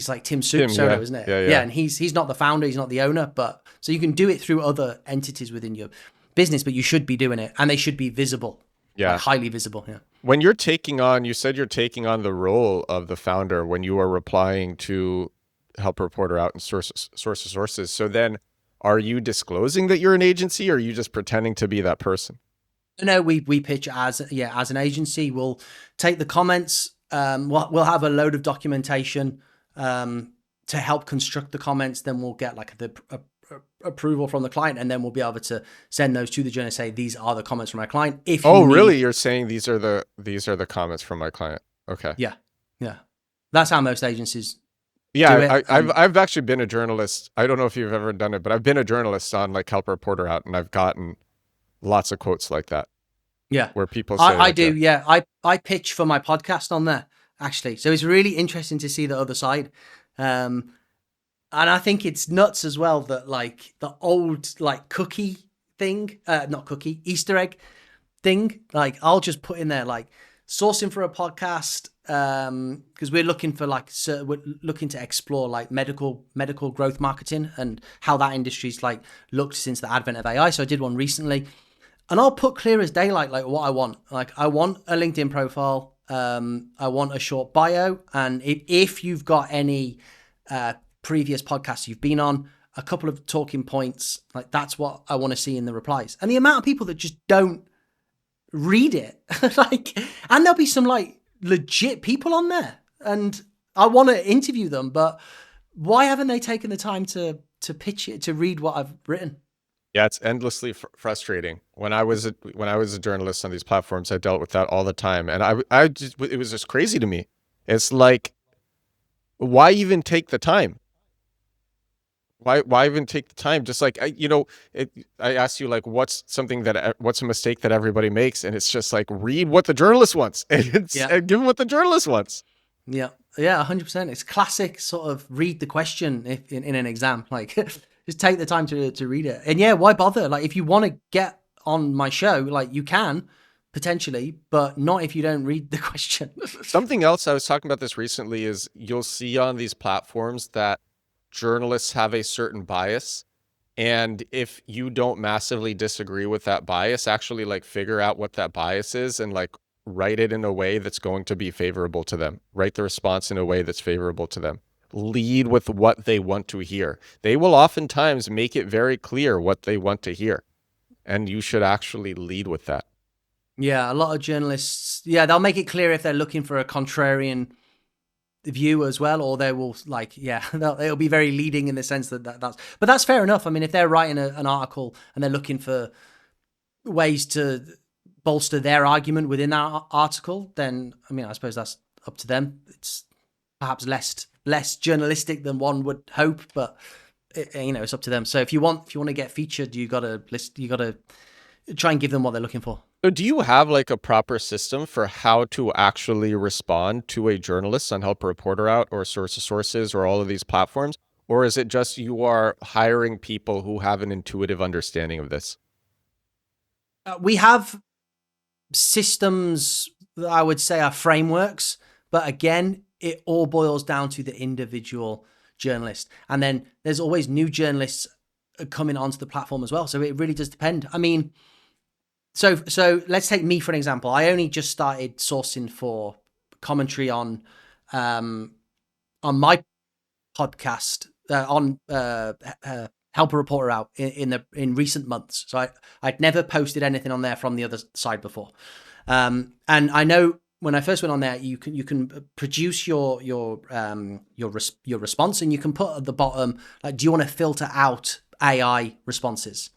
like Tim Soto, isn't it? Yeah. And he's not the founder, he's not the owner, but so you can do it through other entities within your business, but you should be doing it and they should be visible. Yeah. Like highly visible. Yeah. When you're you said you're taking on the role of the founder when you are replying to help reporter out and sources. So then are you disclosing that you're an agency or are you just pretending to be that person? No, we pitch as an agency. We'll take the comments. We'll have a load of documentation to help construct the comments. Then we'll get like the approval from the client, and then we'll be able to send those to the journalist. Say these are the comments from my client. Really? You're saying these are the comments from my client? Okay. Yeah. That's how most agencies. Yeah, I've actually been a journalist. I don't know if you've ever done it, but I've been a journalist on like Help Reporter Out, and I've gotten lots of quotes like that. Yeah, where people say I do. Yeah, I pitch for my podcast on there actually, so it's really interesting to see the other side. And I think it's nuts as well that like the old like cookie thing, not cookie, Easter egg thing, like I'll just put in there like sourcing for a podcast, because we're looking for we're looking to explore like medical growth marketing and how that industry's like looked since the advent of AI. So I did one recently, and I'll put clear as daylight like what I want. Like I want a LinkedIn profile, I want a short bio, and if you've got any previous podcasts you've been on, a couple of talking points, like that's what I want to see in the replies. And the amount of people that just don't read it, like, and there'll be some like legit people on there, and I want to interview them, but why haven't they taken the time to pitch it, to read what I've written? Yeah, it's endlessly frustrating. When I was a journalist on these platforms, I dealt with that all the time, and it was just crazy to me. It's like, why even take the time? Why even take the time? Just like, I asked you, like, what's a mistake that everybody makes? And it's just like, read what the journalist wants and give them what the journalist wants. Yeah. 100%. It's classic sort of read the question if in an exam, like just take the time to read it. And yeah, why bother? Like if you want to get on my show, like you can potentially, but not if you don't read the question. Something else, I was talking about this recently, is you'll see on these platforms that journalists have a certain bias, and if you don't massively disagree with that bias, actually like figure out what that bias is and like write it in a way that's going to be favorable to them. Write the response in a way that's favorable to them. Lead with what they want to hear. They will oftentimes make it very clear what they want to hear, and you should actually lead with that. Yeah, a lot of journalists, they'll make it clear if they're looking for a contrarian view as well, or they will like, it'll be very leading in the sense but that's fair enough. I mean, if they're writing an article and they're looking for ways to bolster their argument within that article, then I mean, I suppose that's up to them. It's perhaps less journalistic than one would hope, but it's up to them. So if you want to get featured, you gotta try and give them what they're looking for. So do you have like a proper system for how to actually respond to a journalist on Help a Reporter Out or Source of Sources or all of these platforms? Or is it just you are hiring people who have an intuitive understanding of this? We have systems that I would say are frameworks, but again, it all boils down to the individual journalist. And then there's always new journalists coming onto the platform as well. So it really does depend. I mean, so let's take me for an example. I only just started sourcing for commentary on my podcast on Help a Reporter Out in recent months. So I'd never posted anything on there from the other side before. And I know when I first went on there, you can produce your response, and you can put at the bottom, like, do you want to filter out AI responses?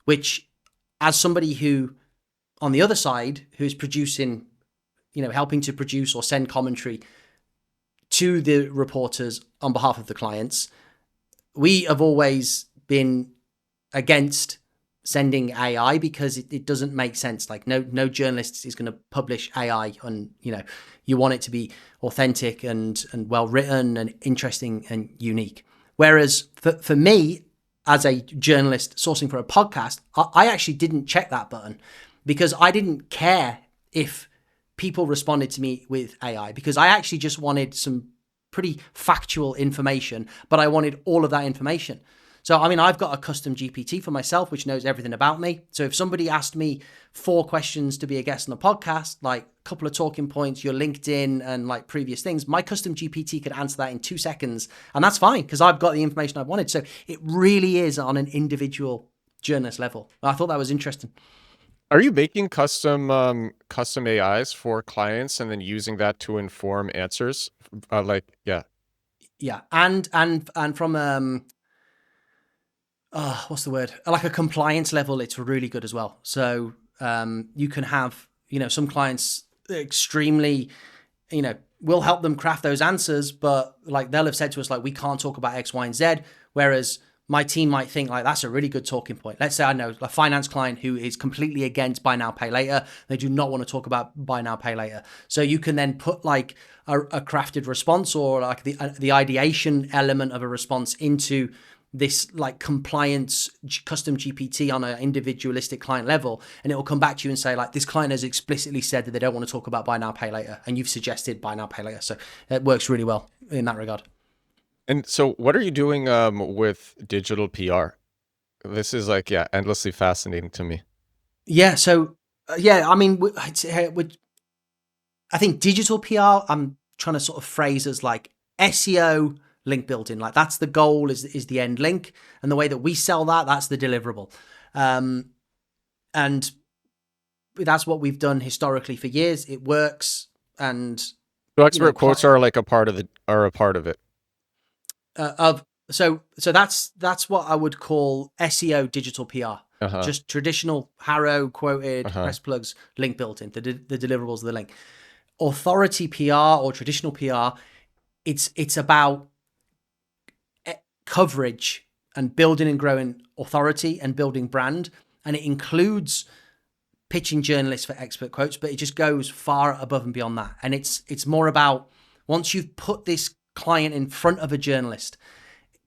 Which, as somebody who on the other side, who's producing, helping to produce or send commentary to the reporters on behalf of the clients, we have always been against sending AI because it doesn't make sense. Like no journalist is going to publish AI on, you want it to be authentic and well written and interesting and unique. Whereas for me, as a journalist sourcing for a podcast, I actually didn't check that button because I didn't care if people responded to me with AI, because I actually just wanted some pretty factual information, but I wanted all of that information. So, I mean, I've got a custom GPT for myself, which knows everything about me. So if somebody asked me 4 questions to be a guest on the podcast, like a couple of talking points, your LinkedIn and like previous things, my custom GPT could answer that in 2 seconds. And that's fine because I've got the information I wanted. So it really is on an individual journalist level. I thought that was interesting. Are you making custom AIs for clients and then using that to inform answers? Yeah. And from what's the word? Like a compliance level, it's really good as well. So you can have, some clients extremely, we'll help them craft those answers, but like they'll have said to us, like, we can't talk about X, Y, and Z. Whereas my team might think like, that's a really good talking point. Let's say I know a finance client who is completely against buy now, pay later. They do not want to talk about buy now, pay later. So you can then put like a crafted response or like the ideation element of a response into this like compliance custom GPT on an individualistic client level, and it will come back to you and say like, this client has explicitly said that they don't want to talk about buy now, pay later, and you've suggested buy now, pay later. So it works really well in that regard. And so what are you doing with digital PR? This is like, yeah, endlessly fascinating to me. Yeah. So I mean, I think digital PR, I'm trying to sort of phrase as like SEO link building. Like that's the goal, is the end link. And the way that we sell that, that's the deliverable. And that's what we've done historically for years. It works. And so expert quotes are like a part of it. So that's what I would call SEO digital PR. Just traditional HARO quoted press plugs, link building, the deliverables of the link. Authority PR or traditional PR, it's about coverage and building and growing authority and building brand, and it includes pitching journalists for expert quotes, but it just goes far above and beyond that. And it's more about, once you've put this client in front of a journalist,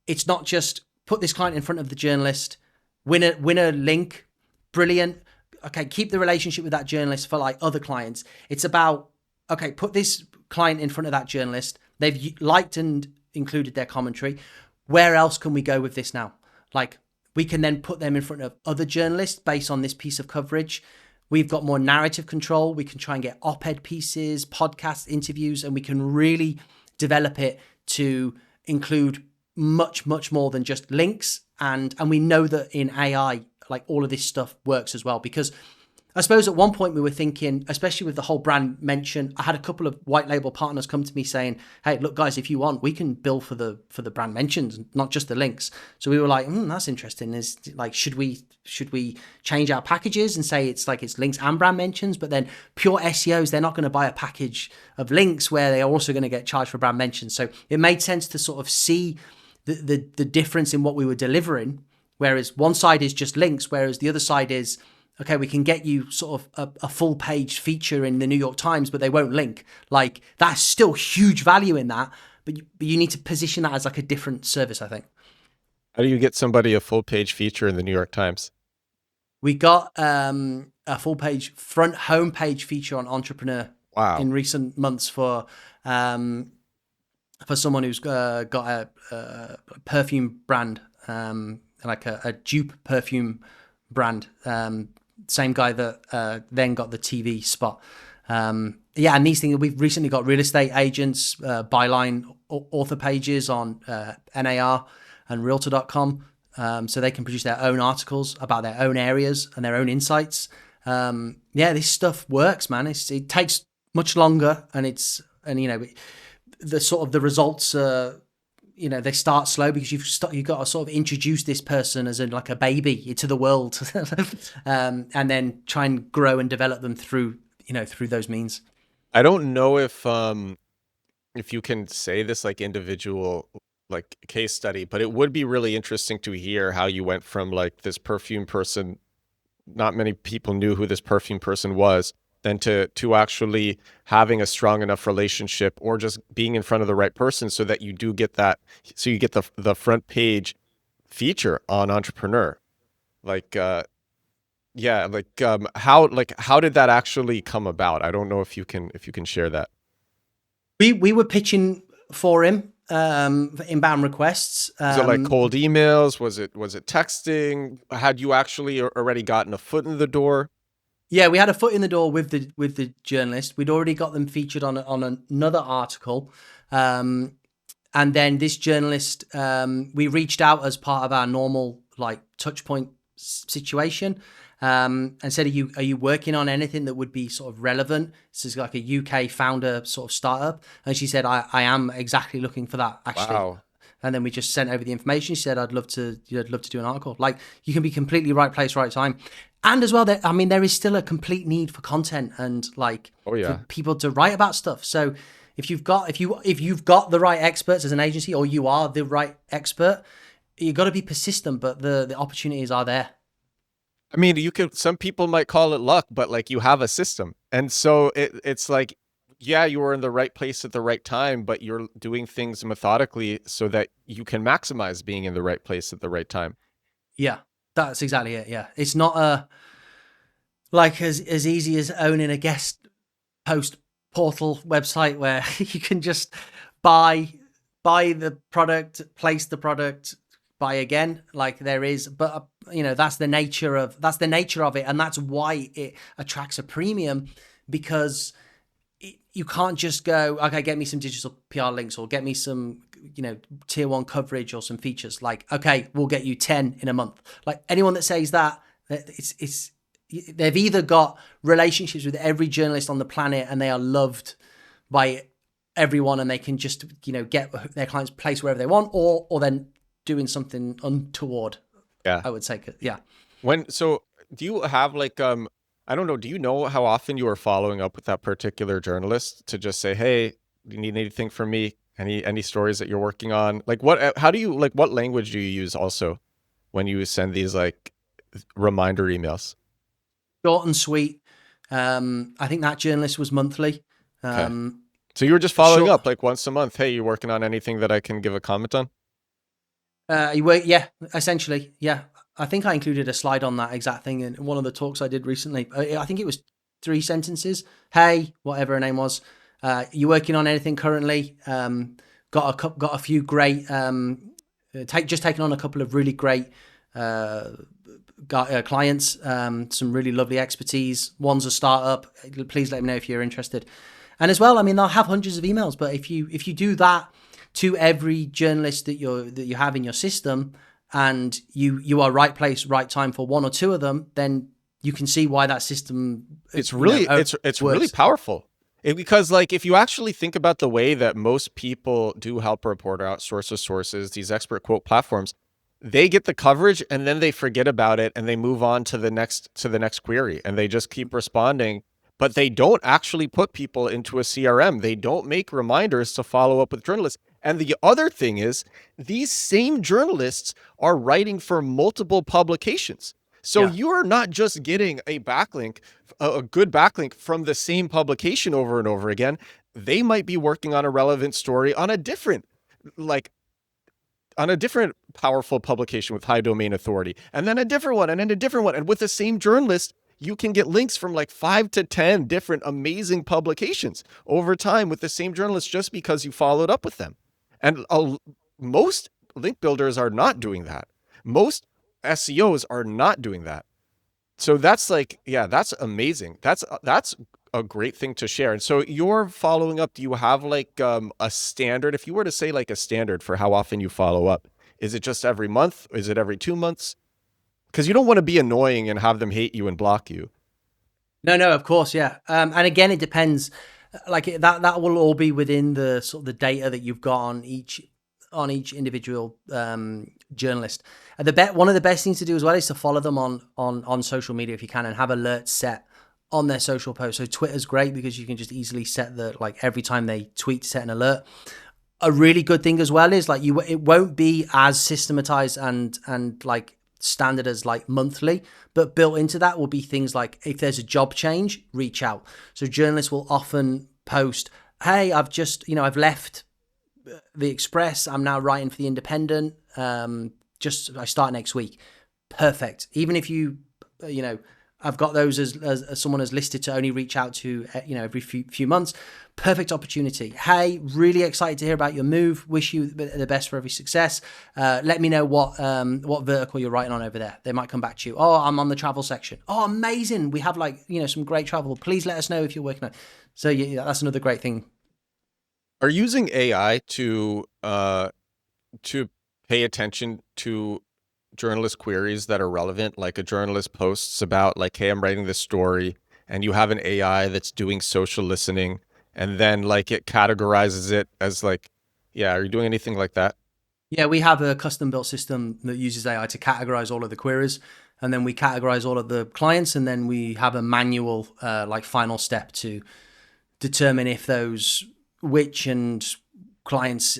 it's not just put this client in front of the journalist, win a link, brilliant. Okay, keep the relationship with that journalist for like other clients. It's about, okay, put this client in front of that journalist. They've liked and included their commentary. Where else can we go with this now? Like, we can then put them in front of other journalists based on this piece of coverage. We've got more narrative control. We can try and get op-ed pieces, podcast interviews, and we can really develop it to include much, much more than just links. And we know that in AI, like all of this stuff works as well, because I suppose at one point we were thinking, especially with the whole brand mention, I had a couple of white label partners come to me saying, hey, look guys, if you want, we can bill for the brand mentions, not just the links. So we were like, that's interesting. Is like, should we change our packages and say it's links and brand mentions? But then pure SEOs, they're not going to buy a package of links where they're also going to get charged for brand mentions. So it made sense to sort of see the difference in what we were delivering, whereas one side is just links, whereas the other side is, okay, we can get you sort of a full page feature in the New York Times, but they won't link. Like, that's still huge value in that, but you need to position that as like a different service, I think. How do you get somebody a full page feature in the New York Times? We got a full page front homepage feature on Entrepreneur in recent months for someone who's got a perfume brand, like a dupe perfume brand. Same guy that then got the TV spot. And these things, we've recently got real estate agents, byline author pages on NAR and Realtor.com, so they can produce their own articles about their own areas and their own insights. This stuff works, man. It takes much longer, and the sort of the results they start slow because you've got to sort of introduce this person as like a baby to the world, and then try and grow and develop them through those means. I don't know if you can say this like individual like case study, but it would be really interesting to hear how you went from like this perfume person, not many people knew who this perfume person was, than to actually having a strong enough relationship or just being in front of the right person so that you do get that, so you get the front page feature on Entrepreneur. How did that actually come about? I don't know if you can share that. We were pitching for him inbound requests. Was it like cold emails? Was it texting? Had you actually already gotten a foot in the door? Yeah, we had a foot in the door with the journalist. We'd already got them featured on another article. And then this journalist, we reached out as part of our normal like touch point situation, and said, are you working on anything that would be sort of relevant? This is like a UK founder sort of startup. And she said, I am exactly looking for that, actually. Wow. And then we just sent over the information. She said, I'd love to do an article. Like, you can be completely right place, right time. And as well, there is still a complete need for content and like for people to write about stuff. So if you've got the right experts as an agency, or you are the right expert, you've got to be persistent, but the opportunities are there. I mean, some people might call it luck, but like you have a system. And so it's like yeah, you were in the right place at the right time, but you're doing things methodically so that you can maximize being in the right place at the right time. Yeah, that's exactly it. Yeah, it's not like as easy as owning a guest post portal website where you can just buy the product, place the product, buy again, like there is. But that's the nature of it, and that's why it attracts a premium, because you can't just go, okay, get me some digital PR links, or get me some tier 1 coverage or some features. Like, okay, we'll get you 10 in a month. Like, anyone that says that, it's they've either got relationships with every journalist on the planet and they are loved by everyone and they can just get their clients placed wherever they want, or then doing something untoward. Yeah, I would say. Yeah. So do you have like I don't know, do you know how often you are following up with that particular journalist to just say, hey, do you need anything from me? Any stories that you're working on? Like how do you, like, what language do you use also when you send these like reminder emails? Short and sweet. I think that journalist was monthly. Okay. So you were just following short, up like once a month. Hey, you working on anything that I can give a comment on? yeah, essentially. Yeah. I think I included a slide on that exact thing in one of the talks I did recently. I think it was 3 sentences. Hey, whatever her name was. You working on anything currently? Got a few great, just taken on a couple of really great clients, some really lovely expertise. One's a startup. Please let me know if you're interested. And as well, I mean, they'll have hundreds of emails, but if you do that to every journalist that you have in your system, and you are right place, right time for 1 or 2 of them, then you can see why that system. It's really it's really powerful. Because like if you actually think about the way that most people do help report or outsource of sources, these expert quote platforms, they get the coverage and then they forget about it and they move on to the next query and they just keep responding, but they don't actually put people into a CRM. They don't make reminders to follow up with journalists. And the other thing is, these same journalists are writing for multiple publications. So you're not just getting a backlink, a good backlink from the same publication over and over again. They might be working on a relevant story on a different powerful publication with high domain authority, and then a different one, and then a different one. And with the same journalist, you can get links from like 5 to 10 different amazing publications over time with the same journalist just because you followed up with them. And most link builders are not doing that. Most SEOs are not doing that. So that's like, yeah, that's amazing. That's a great thing to share. And so you're following up, do you have like a standard? If you were to say like a standard for how often you follow up, is it just every month? Is it every 2 months? Because you don't want to be annoying and have them hate you and block you. No, of course, yeah. And again, it depends. Like that will all be within the sort of the data that you've got on each individual journalist. One of the best things to do as well is to follow them on social media if you can, and have alerts set on their social posts. So Twitter's great because you can just easily set every time they tweet, set an alert. A really good thing as well is it won't be as systematized and like standard as like monthly, but built into that will be things like if there's a job change, reach out. So journalists will often post, hey, I've left the Express, I'm now writing for the Independent, I start next week. Perfect. Even if I've got those as someone has listed to only reach out to every few months. Perfect opportunity. Hey, really excited to hear about your move. Wish you the best for every success. Let me know what vertical you're writing on over there. They might come back to you. Oh, I'm on the travel section. Oh, amazing. We have some great travel. Please let us know if you're working on it. So yeah, that's another great thing. Are you using AI to pay attention to journalist queries that are relevant? Like a journalist posts about like, hey, I'm writing this story, and you have an AI that's doing social listening, and then like it categorizes it as like, yeah, are you doing anything like that? Yeah, we have a custom built system that uses AI to categorize all of the queries, and then we categorize all of the clients, and then we have a manual final step to determine if which and clients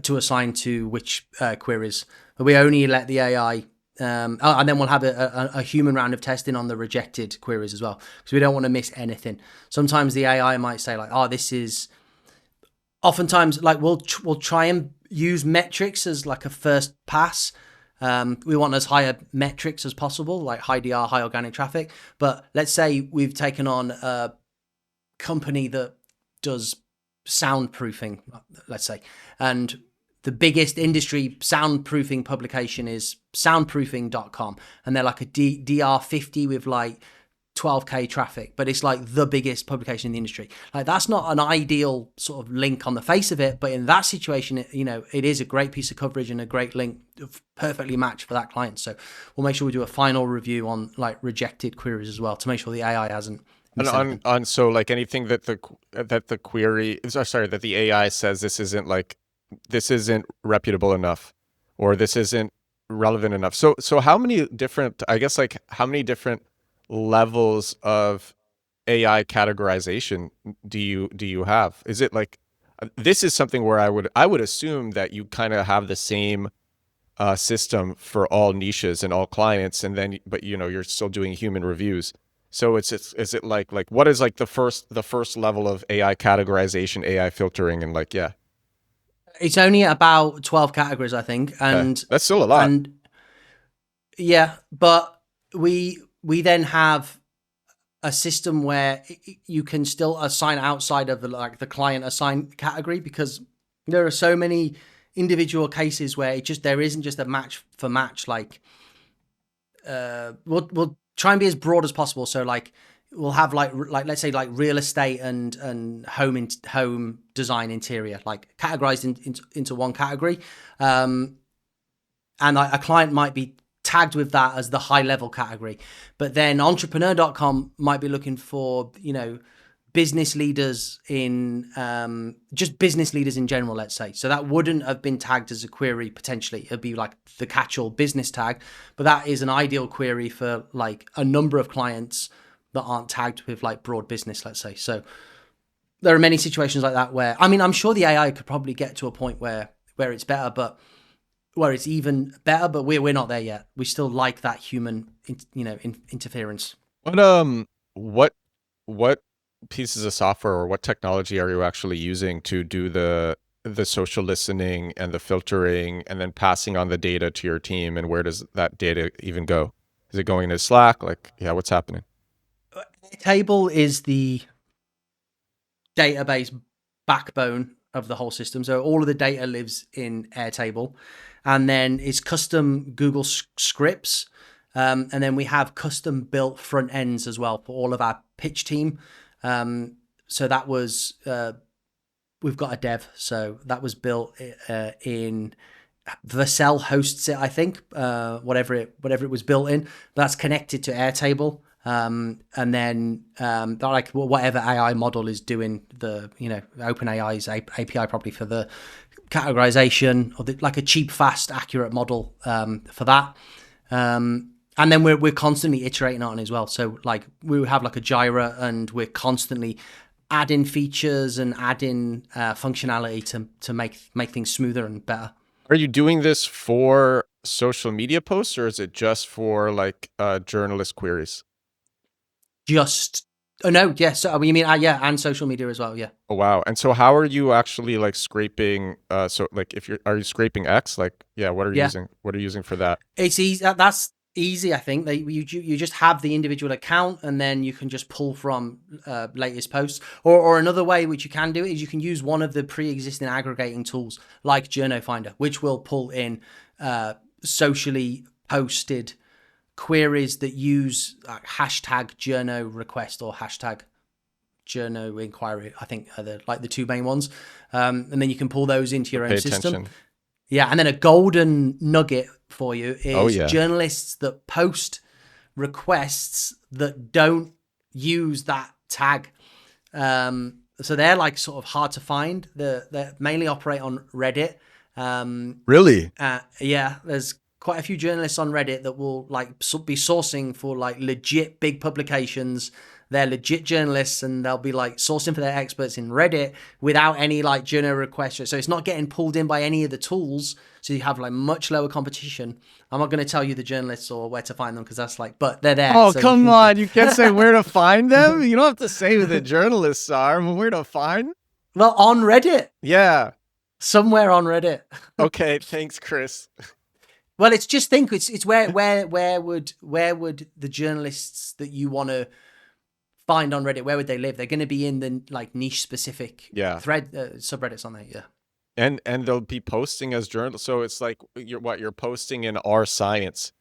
to assign to which queries. But we only let the AI And then we'll have a human round of testing on the rejected queries as well, because we don't want to miss anything. Sometimes the AI might say like, oh, this is, oftentimes like we'll try and use metrics as like a first pass. We want as higher metrics as possible, like high DR, high organic traffic. But let's say we've taken on a company that does soundproofing, let's say, and the biggest industry soundproofing publication is soundproofing.com, and they're like a DR50 with like 12k traffic, but it's like the biggest publication in the industry. Like that's not an ideal sort of link on the face of it, but in that situation, it is a great piece of coverage and a great link, perfectly matched for that client. So we'll make sure we do a final review on like rejected queries as well to make sure the AI hasn't. On so like anything that the query, sorry, that the AI says this isn't reputable enough, or this isn't relevant enough. So how many different, I guess, like how many different levels of AI categorization do you have? Is it like, this is something where I would assume that you kind of have the same system for all niches and all clients, and then but you're still doing human reviews. So is it like what is like the first level of AI categorization, AI filtering, and like, yeah. It's only about 12 categories, I think. And that's still a lot. And yeah, but we then have a system where you can still assign outside of the client assigned category, because there are so many individual cases where there isn't just a match for match. Like we'll try and be as broad as possible. So like we'll have like let's say like real estate and home design interior, like categorized into one category, and a client might be tagged with that as the high level category, but then entrepreneur.com might be looking for business leaders in just business leaders in general, let's say. So that wouldn't have been tagged as a query. Potentially it'd be like the catch-all business tag, but that is an ideal query for like a number of clients that aren't tagged with like broad business, let's say. So there are many situations like that where, I mean, I'm sure the AI could probably get to a point where it's better, but where it's even better, but we're not there yet. We still like that human interference. What pieces of software or what technology are you actually using to do the social listening and the filtering and then passing on the data to your team? And where does that data even go? Is it going to Slack? Like, yeah, what's happening? Airtable is the database backbone of the whole system. So all of the data lives in Airtable, and then it's custom Google scripts. And then we have custom built front ends as well for all of our pitch team. So that was, we've got a dev. So that was built in Vercel hosts it, I think, whatever it was built in, but that's connected to Airtable. And then like whatever AI model is doing the OpenAI's API probably for the categorization, or like a cheap, fast, accurate model for that. And then we're constantly iterating on it as well. So like we have like a Jira, and we're constantly adding features and adding functionality to make things smoother and better. Are you doing this for social media posts, or is it just for like journalist queries? No, yes. So you mean and social media as well, yeah. Oh wow! And so how are you actually like scraping? So like are you scraping X? Like, yeah, what are you using? What are you using for that? It's easy. That's easy. I think you just have the individual account, and then you can just pull from latest posts. Or another way which you can do it is you can use one of the pre-existing aggregating tools like Journo Finder, which will pull in socially posted queries that use hashtag journo request or hashtag journo inquiry, I think are the two main ones. And then you can pull those into your own system. Yeah. And then a golden nugget for you is journalists that post requests that don't use that tag. So they're like sort of hard to find. They mainly operate on Reddit. Really? Yeah, there's quite a few journalists on Reddit that will like be sourcing for like legit big publications they're legit journalists and they'll be like sourcing for their experts in Reddit without any like journal requests. So it's not getting pulled in by any of the tools. So you have like much lower competition. I'm not going to tell you the journalists or where to find them because that's like, but they're there. Oh, so come on. You can't say where to find them. You don't have to say who the journalists are, but where to find. Well, on Reddit. Yeah. Somewhere on Reddit. Okay. Thanks, Chris. Well, it's just think it's where would the journalists that you want to find on Reddit, where would they live? They're going to be in the like niche specific thread subreddits on there. Yeah. And they'll be posting as journalists. So it's like you're posting in R science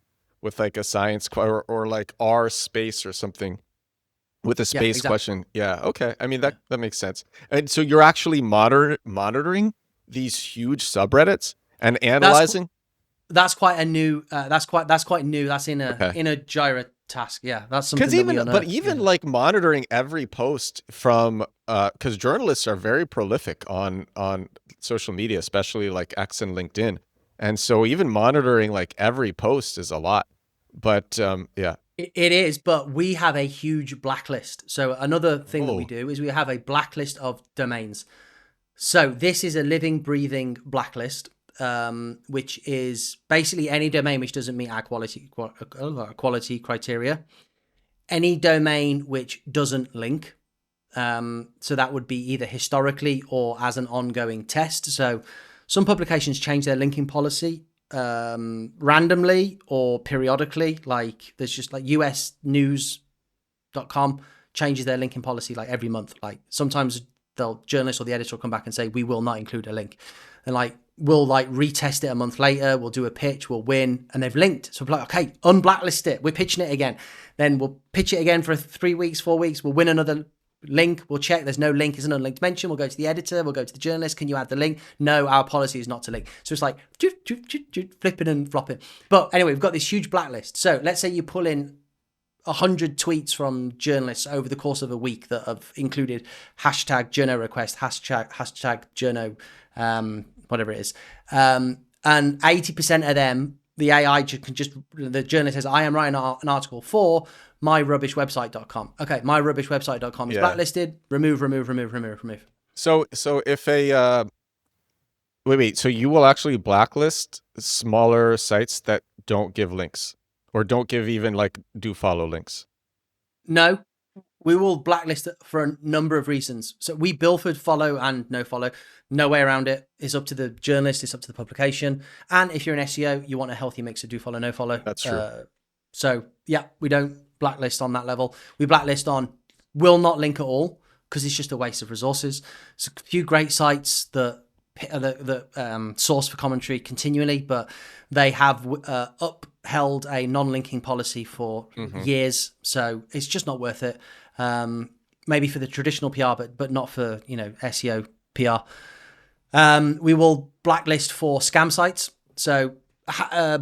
with like a science or like R space or something with a space question. Yeah. Okay. I mean, that makes sense. And so you're actually monitoring these huge subreddits and analyzing. That's quite a new. That's quite new. That's in a Jira task. Yeah, that's something. Even like monitoring every post from because journalists are very prolific on social media, especially like X and LinkedIn, and so even monitoring like every post is a lot. But yeah, it is. But we have a huge blacklist. So another thing that we do is we have a blacklist of domains. So this is a living, breathing blacklist. Which is basically any domain which doesn't meet our quality criteria, any domain which doesn't link. So that would be either historically or as an ongoing test. So some publications change their linking policy randomly or periodically. Like there's just like usnews.com changes their linking policy like every month. Like sometimes journalist or the editor will come back and say, we will not include a link. And like, we'll like retest it a month later. We'll do a pitch, we'll win, and they've linked. So we're like, okay, unblacklist it. We're pitching it again. Then we'll pitch it again for 3 weeks, 4 weeks. We'll win another link. We'll check. There's no link. It's an unlinked mention. We'll go to the editor. We'll go to the journalist. Can you add the link? No, our policy is not to link. So it's like flipping and flopping. But anyway, we've got this huge blacklist. So let's say you pull in 100 tweets from journalists over the course of a week that have included hashtag journo request, hashtag journo, whatever it is. And 80% of them, the AI the journalist says, I am writing an article for myrubbishwebsite.com. Okay, myrubbishwebsite.com is blacklisted. Remove. So if wait, so you will actually blacklist smaller sites that don't give links or don't give even like do follow links? No. We will blacklist it for a number of reasons. So we bill for follow and no follow. No way around it. It's up to the journalist. It's up to the publication. And if you're an SEO, you want a healthy mix of do follow, no follow. That's true. So yeah, we don't blacklist on that level. We blacklist on will not link at all because it's just a waste of resources. So a few great sites that source for commentary continually, but they have upheld a non-linking policy for years. So it's just not worth it. Maybe for the traditional PR, but not for, SEO PR. We will blacklist for scam sites. So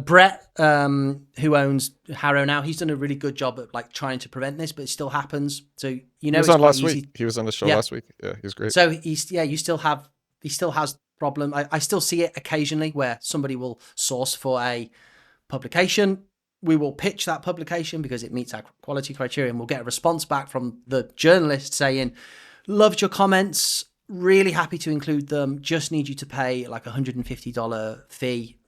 Brett, who owns HARO now, he's done a really good job at like trying to prevent this, but it still happens. So he was on last week. He was on the show last week. Yeah, he was great. So he still has problem. I still see it occasionally where somebody will source for a publication. We will pitch that publication because it meets our quality criteria, and we'll get a response back from the journalist saying, loved your comments, really happy to include them, just need you to pay like $150 fee.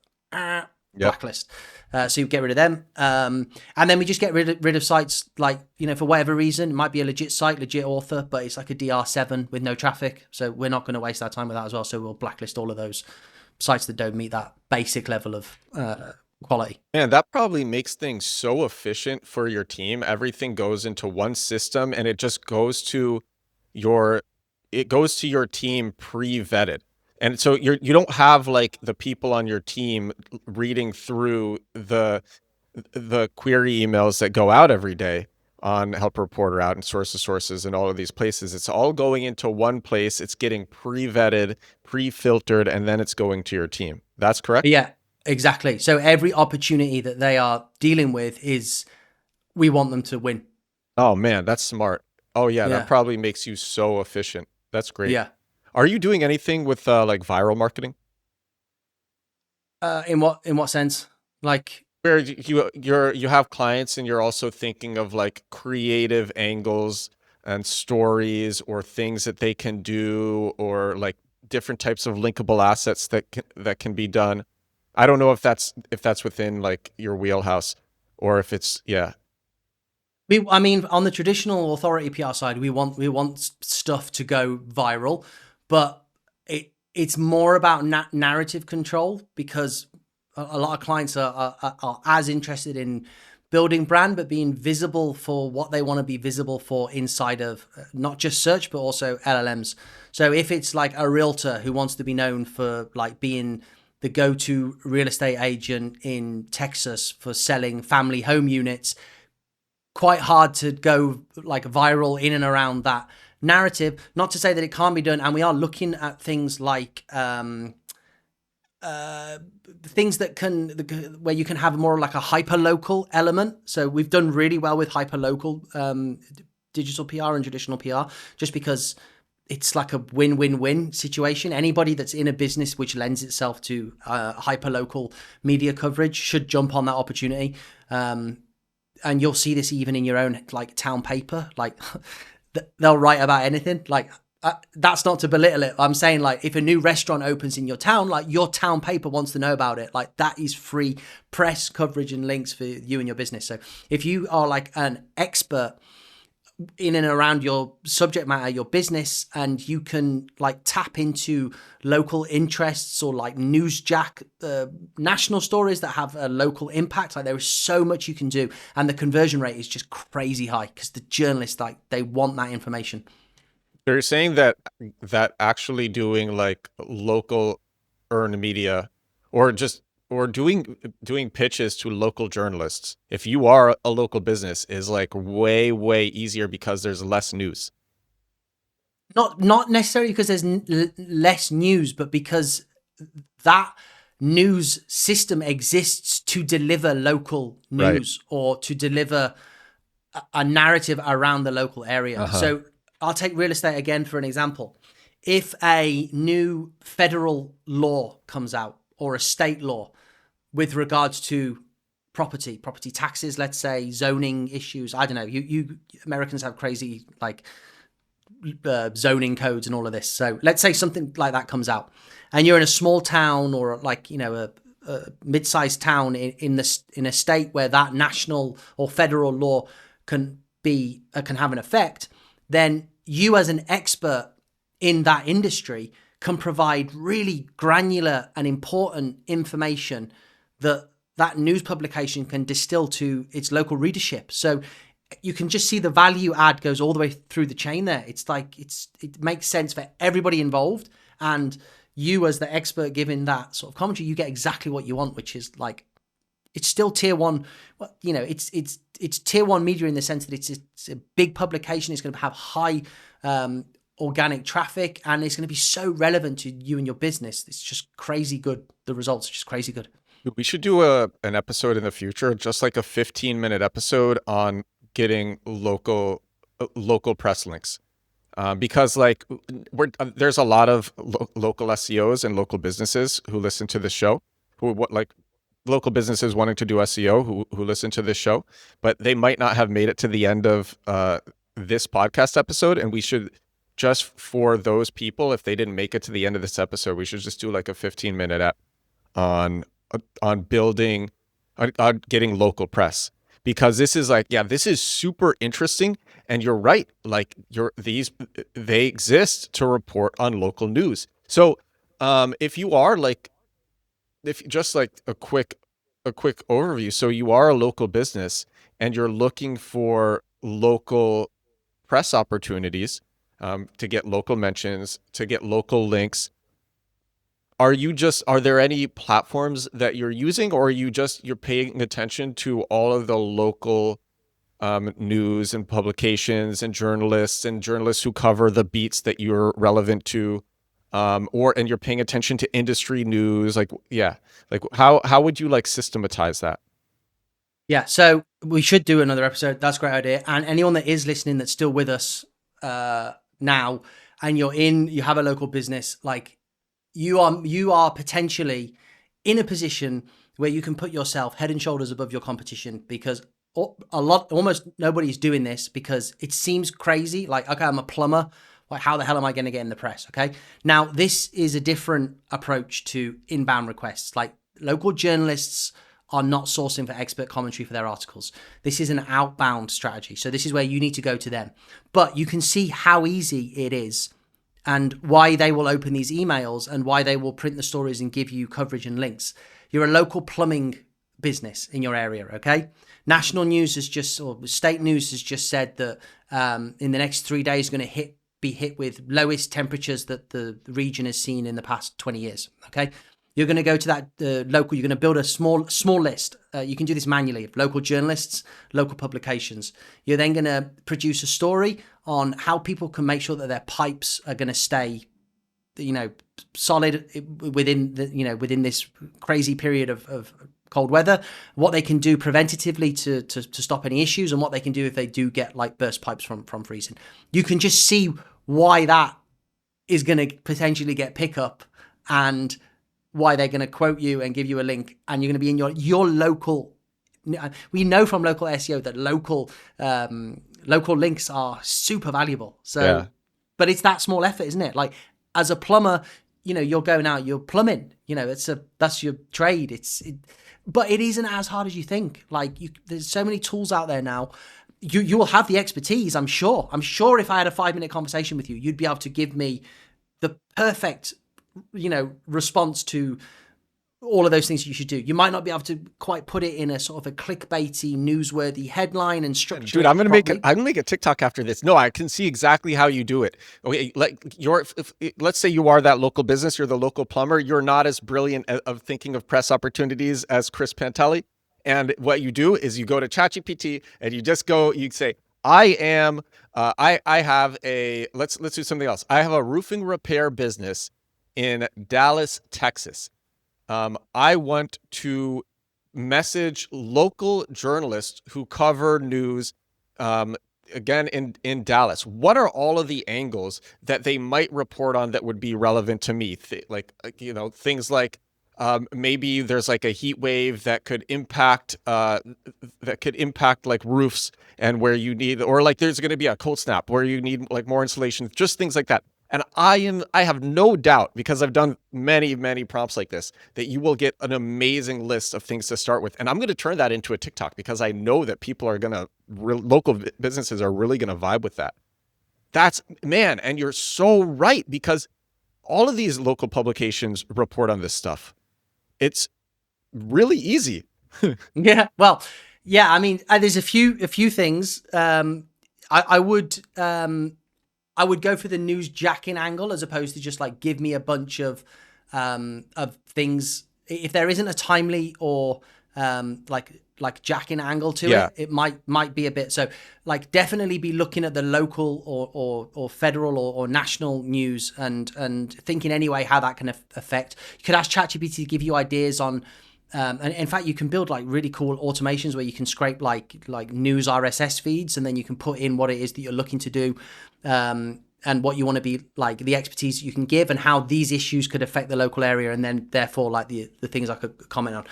Blacklist. So you get rid of them. And then we just get rid of sites like, for whatever reason, it might be a legit site, legit author, but it's like a DR7 with no traffic. So we're not going to waste our time with that as well. So we'll blacklist all of those sites that don't meet that basic level of quality. Man, that probably makes things so efficient for your team. Everything goes into one system and it just goes to your team pre-vetted. And so you don't have like the people on your team reading through the query emails that go out every day on Help Reporter Out and Sources and all of these places. It's all going into one place. It's getting pre-vetted, pre-filtered, and then it's going to your team. That's correct? Yeah, exactly. So every opportunity that they are dealing with we want them to win. Oh man, that's smart. Oh yeah, that probably makes you so efficient. That's great. Yeah. Are you doing anything with like viral marketing? In what sense? Like where you have clients and you're also thinking of like creative angles and stories or things that they can do, or like different types of linkable assets that can be done. I don't know if that's within like your wheelhouse, or if it's, yeah. I mean, on the traditional authority PR side, we want stuff to go viral, but it's more about narrative control, because a lot of clients are as interested in building brand, but being visible for what they want to be visible for inside of not just search, but also LLMs. So if it's like a realtor who wants to be known for like being the go-to real estate agent in Texas for selling family home units, quite hard to go like viral in and around that narrative. Not to say that it can't be done, and we are looking at things like things that can, where you can have more like a hyperlocal element. So we've done really well with hyperlocal digital PR and traditional PR, just because it's like a win-win-win situation. Anybody that's in a business which lends itself to hyperlocal media coverage should jump on that opportunity. And you'll see this even in your own like town paper, like they'll write about anything. Like that's not to belittle it. I'm saying like if a new restaurant opens in your town, like your town paper wants to know about it. Like that is free press coverage and links for you and your business. So if you are like an expert in and around your subject matter, your business, and you can like tap into local interests or like newsjack national stories that have a local impact, like there is so much you can do, and the conversion rate is just crazy high because the journalists, like, they want that information. They're saying that actually doing like local earned media, or just doing pitches to local journalists, if you are a local business, is like way easier because there's less news. Not necessarily because there's less news, but because that news system exists to deliver local news, right, or to deliver a narrative around the local area. So I'll take real estate again for an example. If a new federal law comes out, or a state law, with regards to property taxes, let's say, zoning issues, I don't know, you Americans have crazy like zoning codes and all of this. So let's say something like that comes out, and you're in a small town, or like, you know, a mid-sized town in a state where that national or federal law can have an effect. Then you, as an expert in that industry, can provide really granular and important information that news publication can distill to its local readership. So you can just see the value add goes all the way through the chain there. It's like, it makes sense for everybody involved. And you, as the expert giving that sort of commentary, you get exactly what you want, which is like, it's still tier one. Well, you know, it's tier one media in the sense that it's a big publication. It's going to have high organic traffic, and it's going to be so relevant to you and your business. It's just crazy good. The results are just crazy good. We should do an episode in the future, just like a 15-minute episode on getting local press links, because like there's a lot of local SEOs and local businesses who listen to this show, like local businesses wanting to do SEO who listen to this show, but they might not have made it to the end of this podcast episode. And we should, just for those people, if they didn't make it to the end of this episode, we should just do like a 15-minute app on building, on getting local press, because this is like, yeah, this is super interesting. And you're right, like they exist to report on local news. So if you are like, if just like a quick overview, so you are a local business and you're looking for local press opportunities, to get local mentions, to get local links, are there any platforms that you're using, or are you're paying attention to all of the local news and publications and journalists who cover the beats that you're relevant to, and you're paying attention to industry news? Like, yeah, like how would you like systematize that? Yeah, so we should do another episode. That's a great idea. And anyone that is listening that's still with us now, and you have a local business, like, you are potentially in a position where you can put yourself head and shoulders above your competition, because almost nobody's doing this because it seems crazy. Like, okay, I'm a plumber. Like, how the hell am I going to get in the press? Okay. Now, this is a different approach to inbound requests. Like, local journalists are not sourcing for expert commentary for their articles. This is an outbound strategy. So this is where you need to go to them. But you can see how easy it is and why they will open these emails and why they will print the stories and give you coverage and links. You're a local plumbing business in your area, okay? National news or state news has just said that in the next 3 days going to be hit with lowest temperatures that the region has seen in the past 20 years, okay? You're going to go to that local, you're going to build a small list. You can do this manually of local journalists, local publications. You're then going to produce a story on how people can make sure that their pipes are going to stay, solid within this crazy period of cold weather, what they can do preventatively to stop any issues, and what they can do if they do get like burst pipes from freezing. You can just see why that is going to potentially get pickup, and why they're going to quote you and give you a link, and you're going to be in your local. We know from local SEO that local links are super valuable. So, yeah. But it's that small effort, isn't it? Like, as a plumber, you're going out, you're plumbing. That's your trade. But it isn't as hard as you think. Like, there's so many tools out there now. You will have the expertise, I'm sure. I'm sure if I had a 5-minute conversation with you, you'd be able to give me the perfect response to all of those things you should do. You might not be able to quite put it in a sort of a clickbaity, newsworthy headline and structure. Dude, I'm gonna make a TikTok after this. No, I can see exactly how you do it. Okay, like let's say you are that local business, you're the local plumber. You're not as brilliant of thinking of press opportunities as Chris Panteli. And what you do is you go to ChatGPT and you say, I have let's do something else. I have a roofing repair business in Dallas, Texas. I want to message local journalists who cover news, again, in Dallas. What are all of the angles that they might report on that would be relevant to me? Things like maybe there's like a heat wave that could impact like roofs, and where you need, or like there's going to be a cold snap where you need like more insulation, just things like that. And I have no doubt, because I've done many, many prompts like this, that you will get an amazing list of things to start with. And I'm going to turn that into a TikTok, because I know that people are local businesses are really going to vibe with that. And you're so right, because all of these local publications report on this stuff. It's really easy. Yeah. Well, yeah, I mean, there's a few things. I would go for the newsjacking angle, as opposed to just like give me a bunch of things. If there isn't a timely or like jacking angle to it, it might be a bit. So like, definitely be looking at the local or federal or national news and thinking anyway how that can affect. You could ask ChatGPT to give you ideas on. And in fact, you can build like really cool automations where you can scrape like news RSS feeds, and then you can put in what it is that you're looking to do, and what you want to be like, the expertise you can give, and how these issues could affect the local area, and then therefore like the things I could comment on.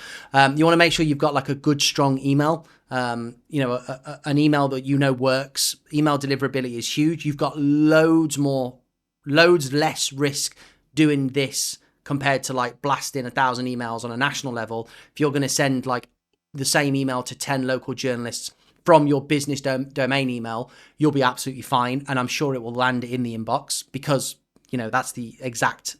You want to make sure you've got like a good, strong email. An email that works. Email deliverability is huge. You've got loads less risk doing this compared to like blasting 1,000 emails on a national level. If you're going to send like the same email to 10 local journalists from your business domain email, you'll be absolutely fine. And I'm sure it will land in the inbox, because, that's the exact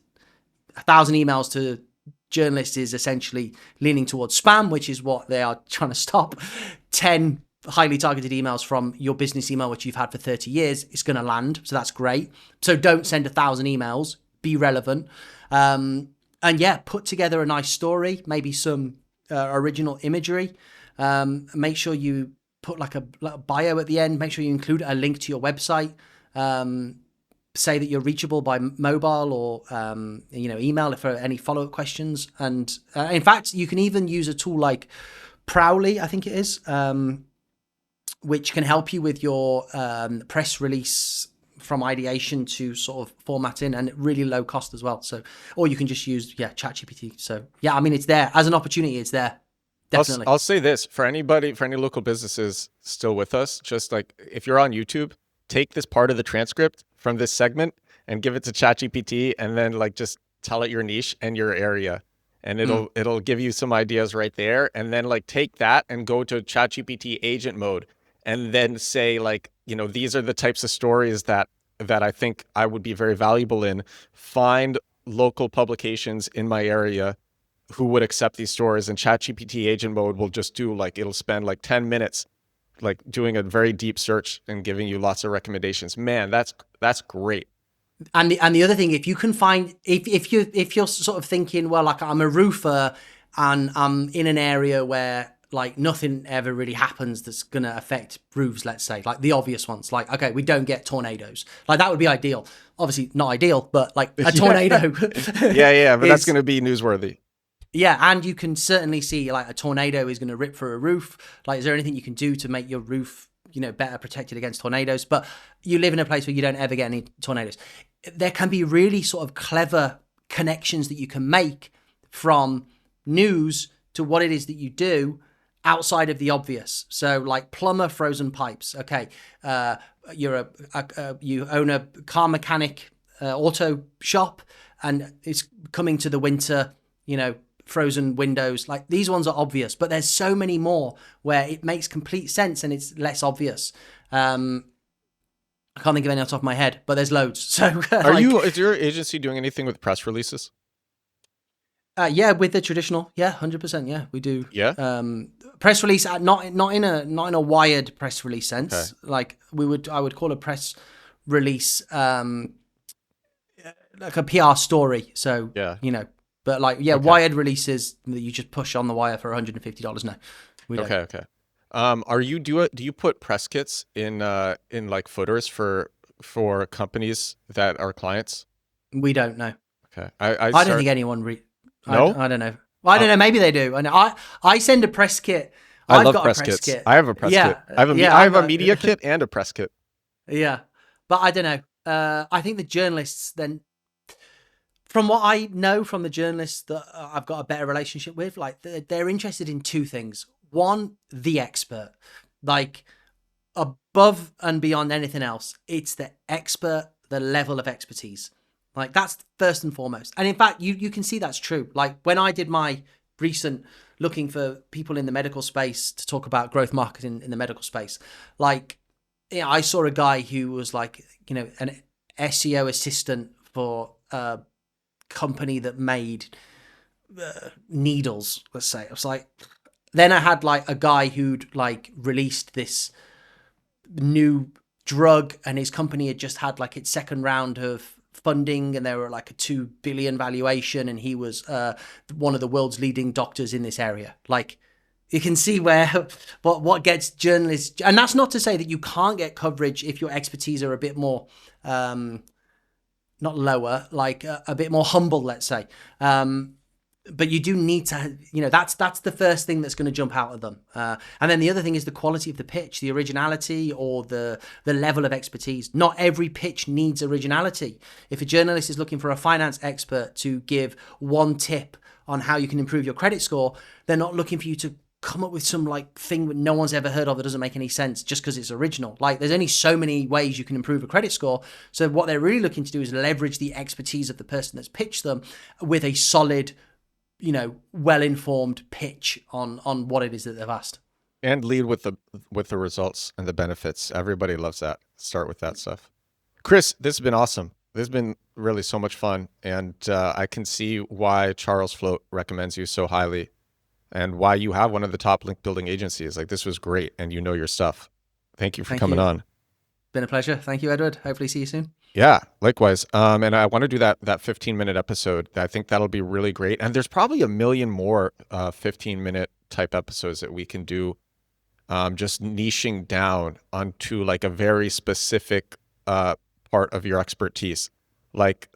1,000 emails to journalists is essentially leaning towards spam, which is what they are trying to stop. 10 highly targeted emails from your business email, which you've had for 30 years, it's going to land. So that's great. So don't send 1,000 emails, be relevant. And put together a nice story, maybe some original imagery. Make sure you put like a bio at the end. Make sure you include a link to your website. Say that you're reachable by mobile or email if there are any follow-up questions. And in fact, you can even use a tool like Prowly, I think it is, which can help you with your press release from ideation to sort of formatting, and really low cost as well. So, or you can just use ChatGPT. So yeah, I mean, it's there as an opportunity. It's there. Definitely. I'll say this for anybody, for any local businesses still with us, just like if you're on YouTube, take this part of the transcript from this segment and give it to ChatGPT, and then like just tell it your niche and your area, and it'll give you some ideas right there. And then like take that and go to ChatGPT agent mode, and then say like, you know, these are the types of stories that I think I would be very valuable in. Find local publications in my area who would accept these stories, and ChatGPT agent mode will just do like, it'll spend like 10 minutes like doing a very deep search and giving you lots of recommendations. Man, that's great. And the other thing, if you can find, if you're sort of thinking, well, like I'm a roofer and I'm in an area where like nothing ever really happens that's going to affect roofs, let's say, like the obvious ones, like, okay, we don't get tornadoes. Like that would be ideal. Obviously not ideal, but like a tornado. yeah, but that's going to be newsworthy. Yeah, and you can certainly see like a tornado is going to rip through a roof. Like, is there anything you can do to make your roof, you know, better protected against tornadoes? But you live in a place where you don't ever get any tornadoes. There can be really sort of clever connections that you can make from news to what it is that you do outside of the obvious. So like plumber, frozen pipes. Okay, you're you own a car mechanic auto shop, and it's coming to the winter, you know, frozen windows. Like these ones are obvious, but there's so many more where it makes complete sense and it's less obvious. I can't think of any off the top of my head, but there's loads. So is your agency doing anything with press releases? Yeah, with the traditional, 100%. Yeah, we do. Yeah. Press release, not in a wired press release sense. Okay. Like I would call a press release like a PR story. So you know, but like wired releases that you just push on the wire for $150. No, we don't. Okay. Do you put press kits in like footers for companies that are clients? We don't know. Okay. I don't think anyone No? I don't know. Well, I don't know. Maybe they do. And I send a press kit. I love press kits. Kit. I have a press kit. I have a media kit and a press kit. Yeah, but I don't know. I think the journalists then, from what I know from the journalists that I've got a better relationship with, like they're interested in two things. One, the expert, like above and beyond anything else, it's the expert, the level of expertise. Like that's first and foremost. And in fact, you can see that's true. Like when I did my recent looking for people in the medical space to talk about growth marketing in the medical space, like I saw a guy who was like, you know, an SEO assistant for a company that made needles, let's say. I was like, then I had like a guy who'd like released this new drug and his company had just had like its second round of funding and they were like a 2 billion valuation and he was one of the world's leading doctors in this area. Like you can see where what gets journalists, and that's not to say that you can't get coverage if your expertise are a bit more not lower, like a bit more humble, let's say. But you do need to, you know, that's the first thing that's going to jump out of them. And then the other thing is the quality of the pitch, the originality or the level of expertise. Not every pitch needs originality. If a journalist is looking for a finance expert to give one tip on how you can improve your credit score, they're not looking for you to come up with some like thing that no one's ever heard of that doesn't make any sense just because it's original. Like there's only so many ways you can improve a credit score. So what they're really looking to do is leverage the expertise of the person that's pitched them with a solid, you know, well-informed pitch on what it is that they've asked. And lead with the results and the benefits. Everybody loves that. Start with that stuff. Chris, this has been awesome. This has been really so much fun. And I can see why Charles Float recommends you so highly and why you have one of the top link building agencies. Like this was great and you know your stuff. Thank you for coming on. Been a pleasure. Thank you, Edward. Hopefully see you soon. Yeah, likewise. And I want to do that 15-minute episode. I think that'll be really great. And there's probably a million more 15-minute type episodes that we can do, just niching down onto like a very specific part of your expertise. Like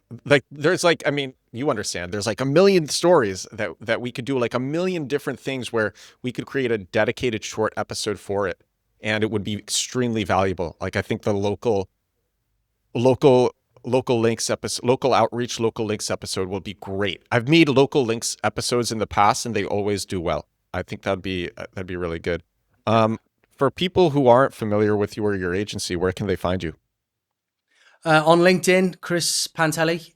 there's like, I mean, you understand, there's like a million stories that we could do, like a million different things where we could create a dedicated short episode for it. And it would be extremely valuable. Like I think the local local links episode, local outreach, local links episode will be great. I've made local links episodes in the past and they always do well. I think that'd be really good. For people who aren't familiar with you or your agency, where can they find you? On LinkedIn, Chris Panteli.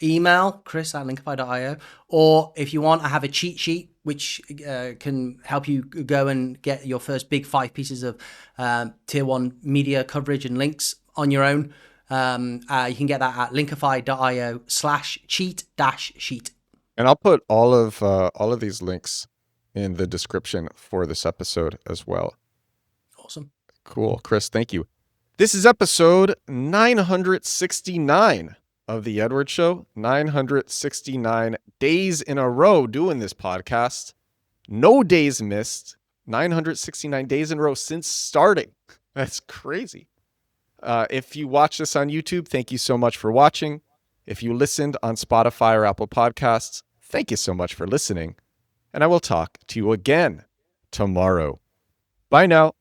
Email chris@linkifi.io, or if you want, I have a cheat sheet which can help you go and get your first big 5 pieces of tier 1 media coverage and links on your own. You can get that at linkifi.io/cheat-sheet. And I'll put all of these links in the description for this episode as well. Awesome. Cool. Chris, thank you. This is episode 969 of The Edward Show. 969 days in a row doing this podcast. No days missed. 969 days in a row since starting. That's crazy. If you watch this on YouTube, thank you so much for watching. If you listened on Spotify or Apple Podcasts, thank you so much for listening. And I will talk to you again tomorrow. Bye now.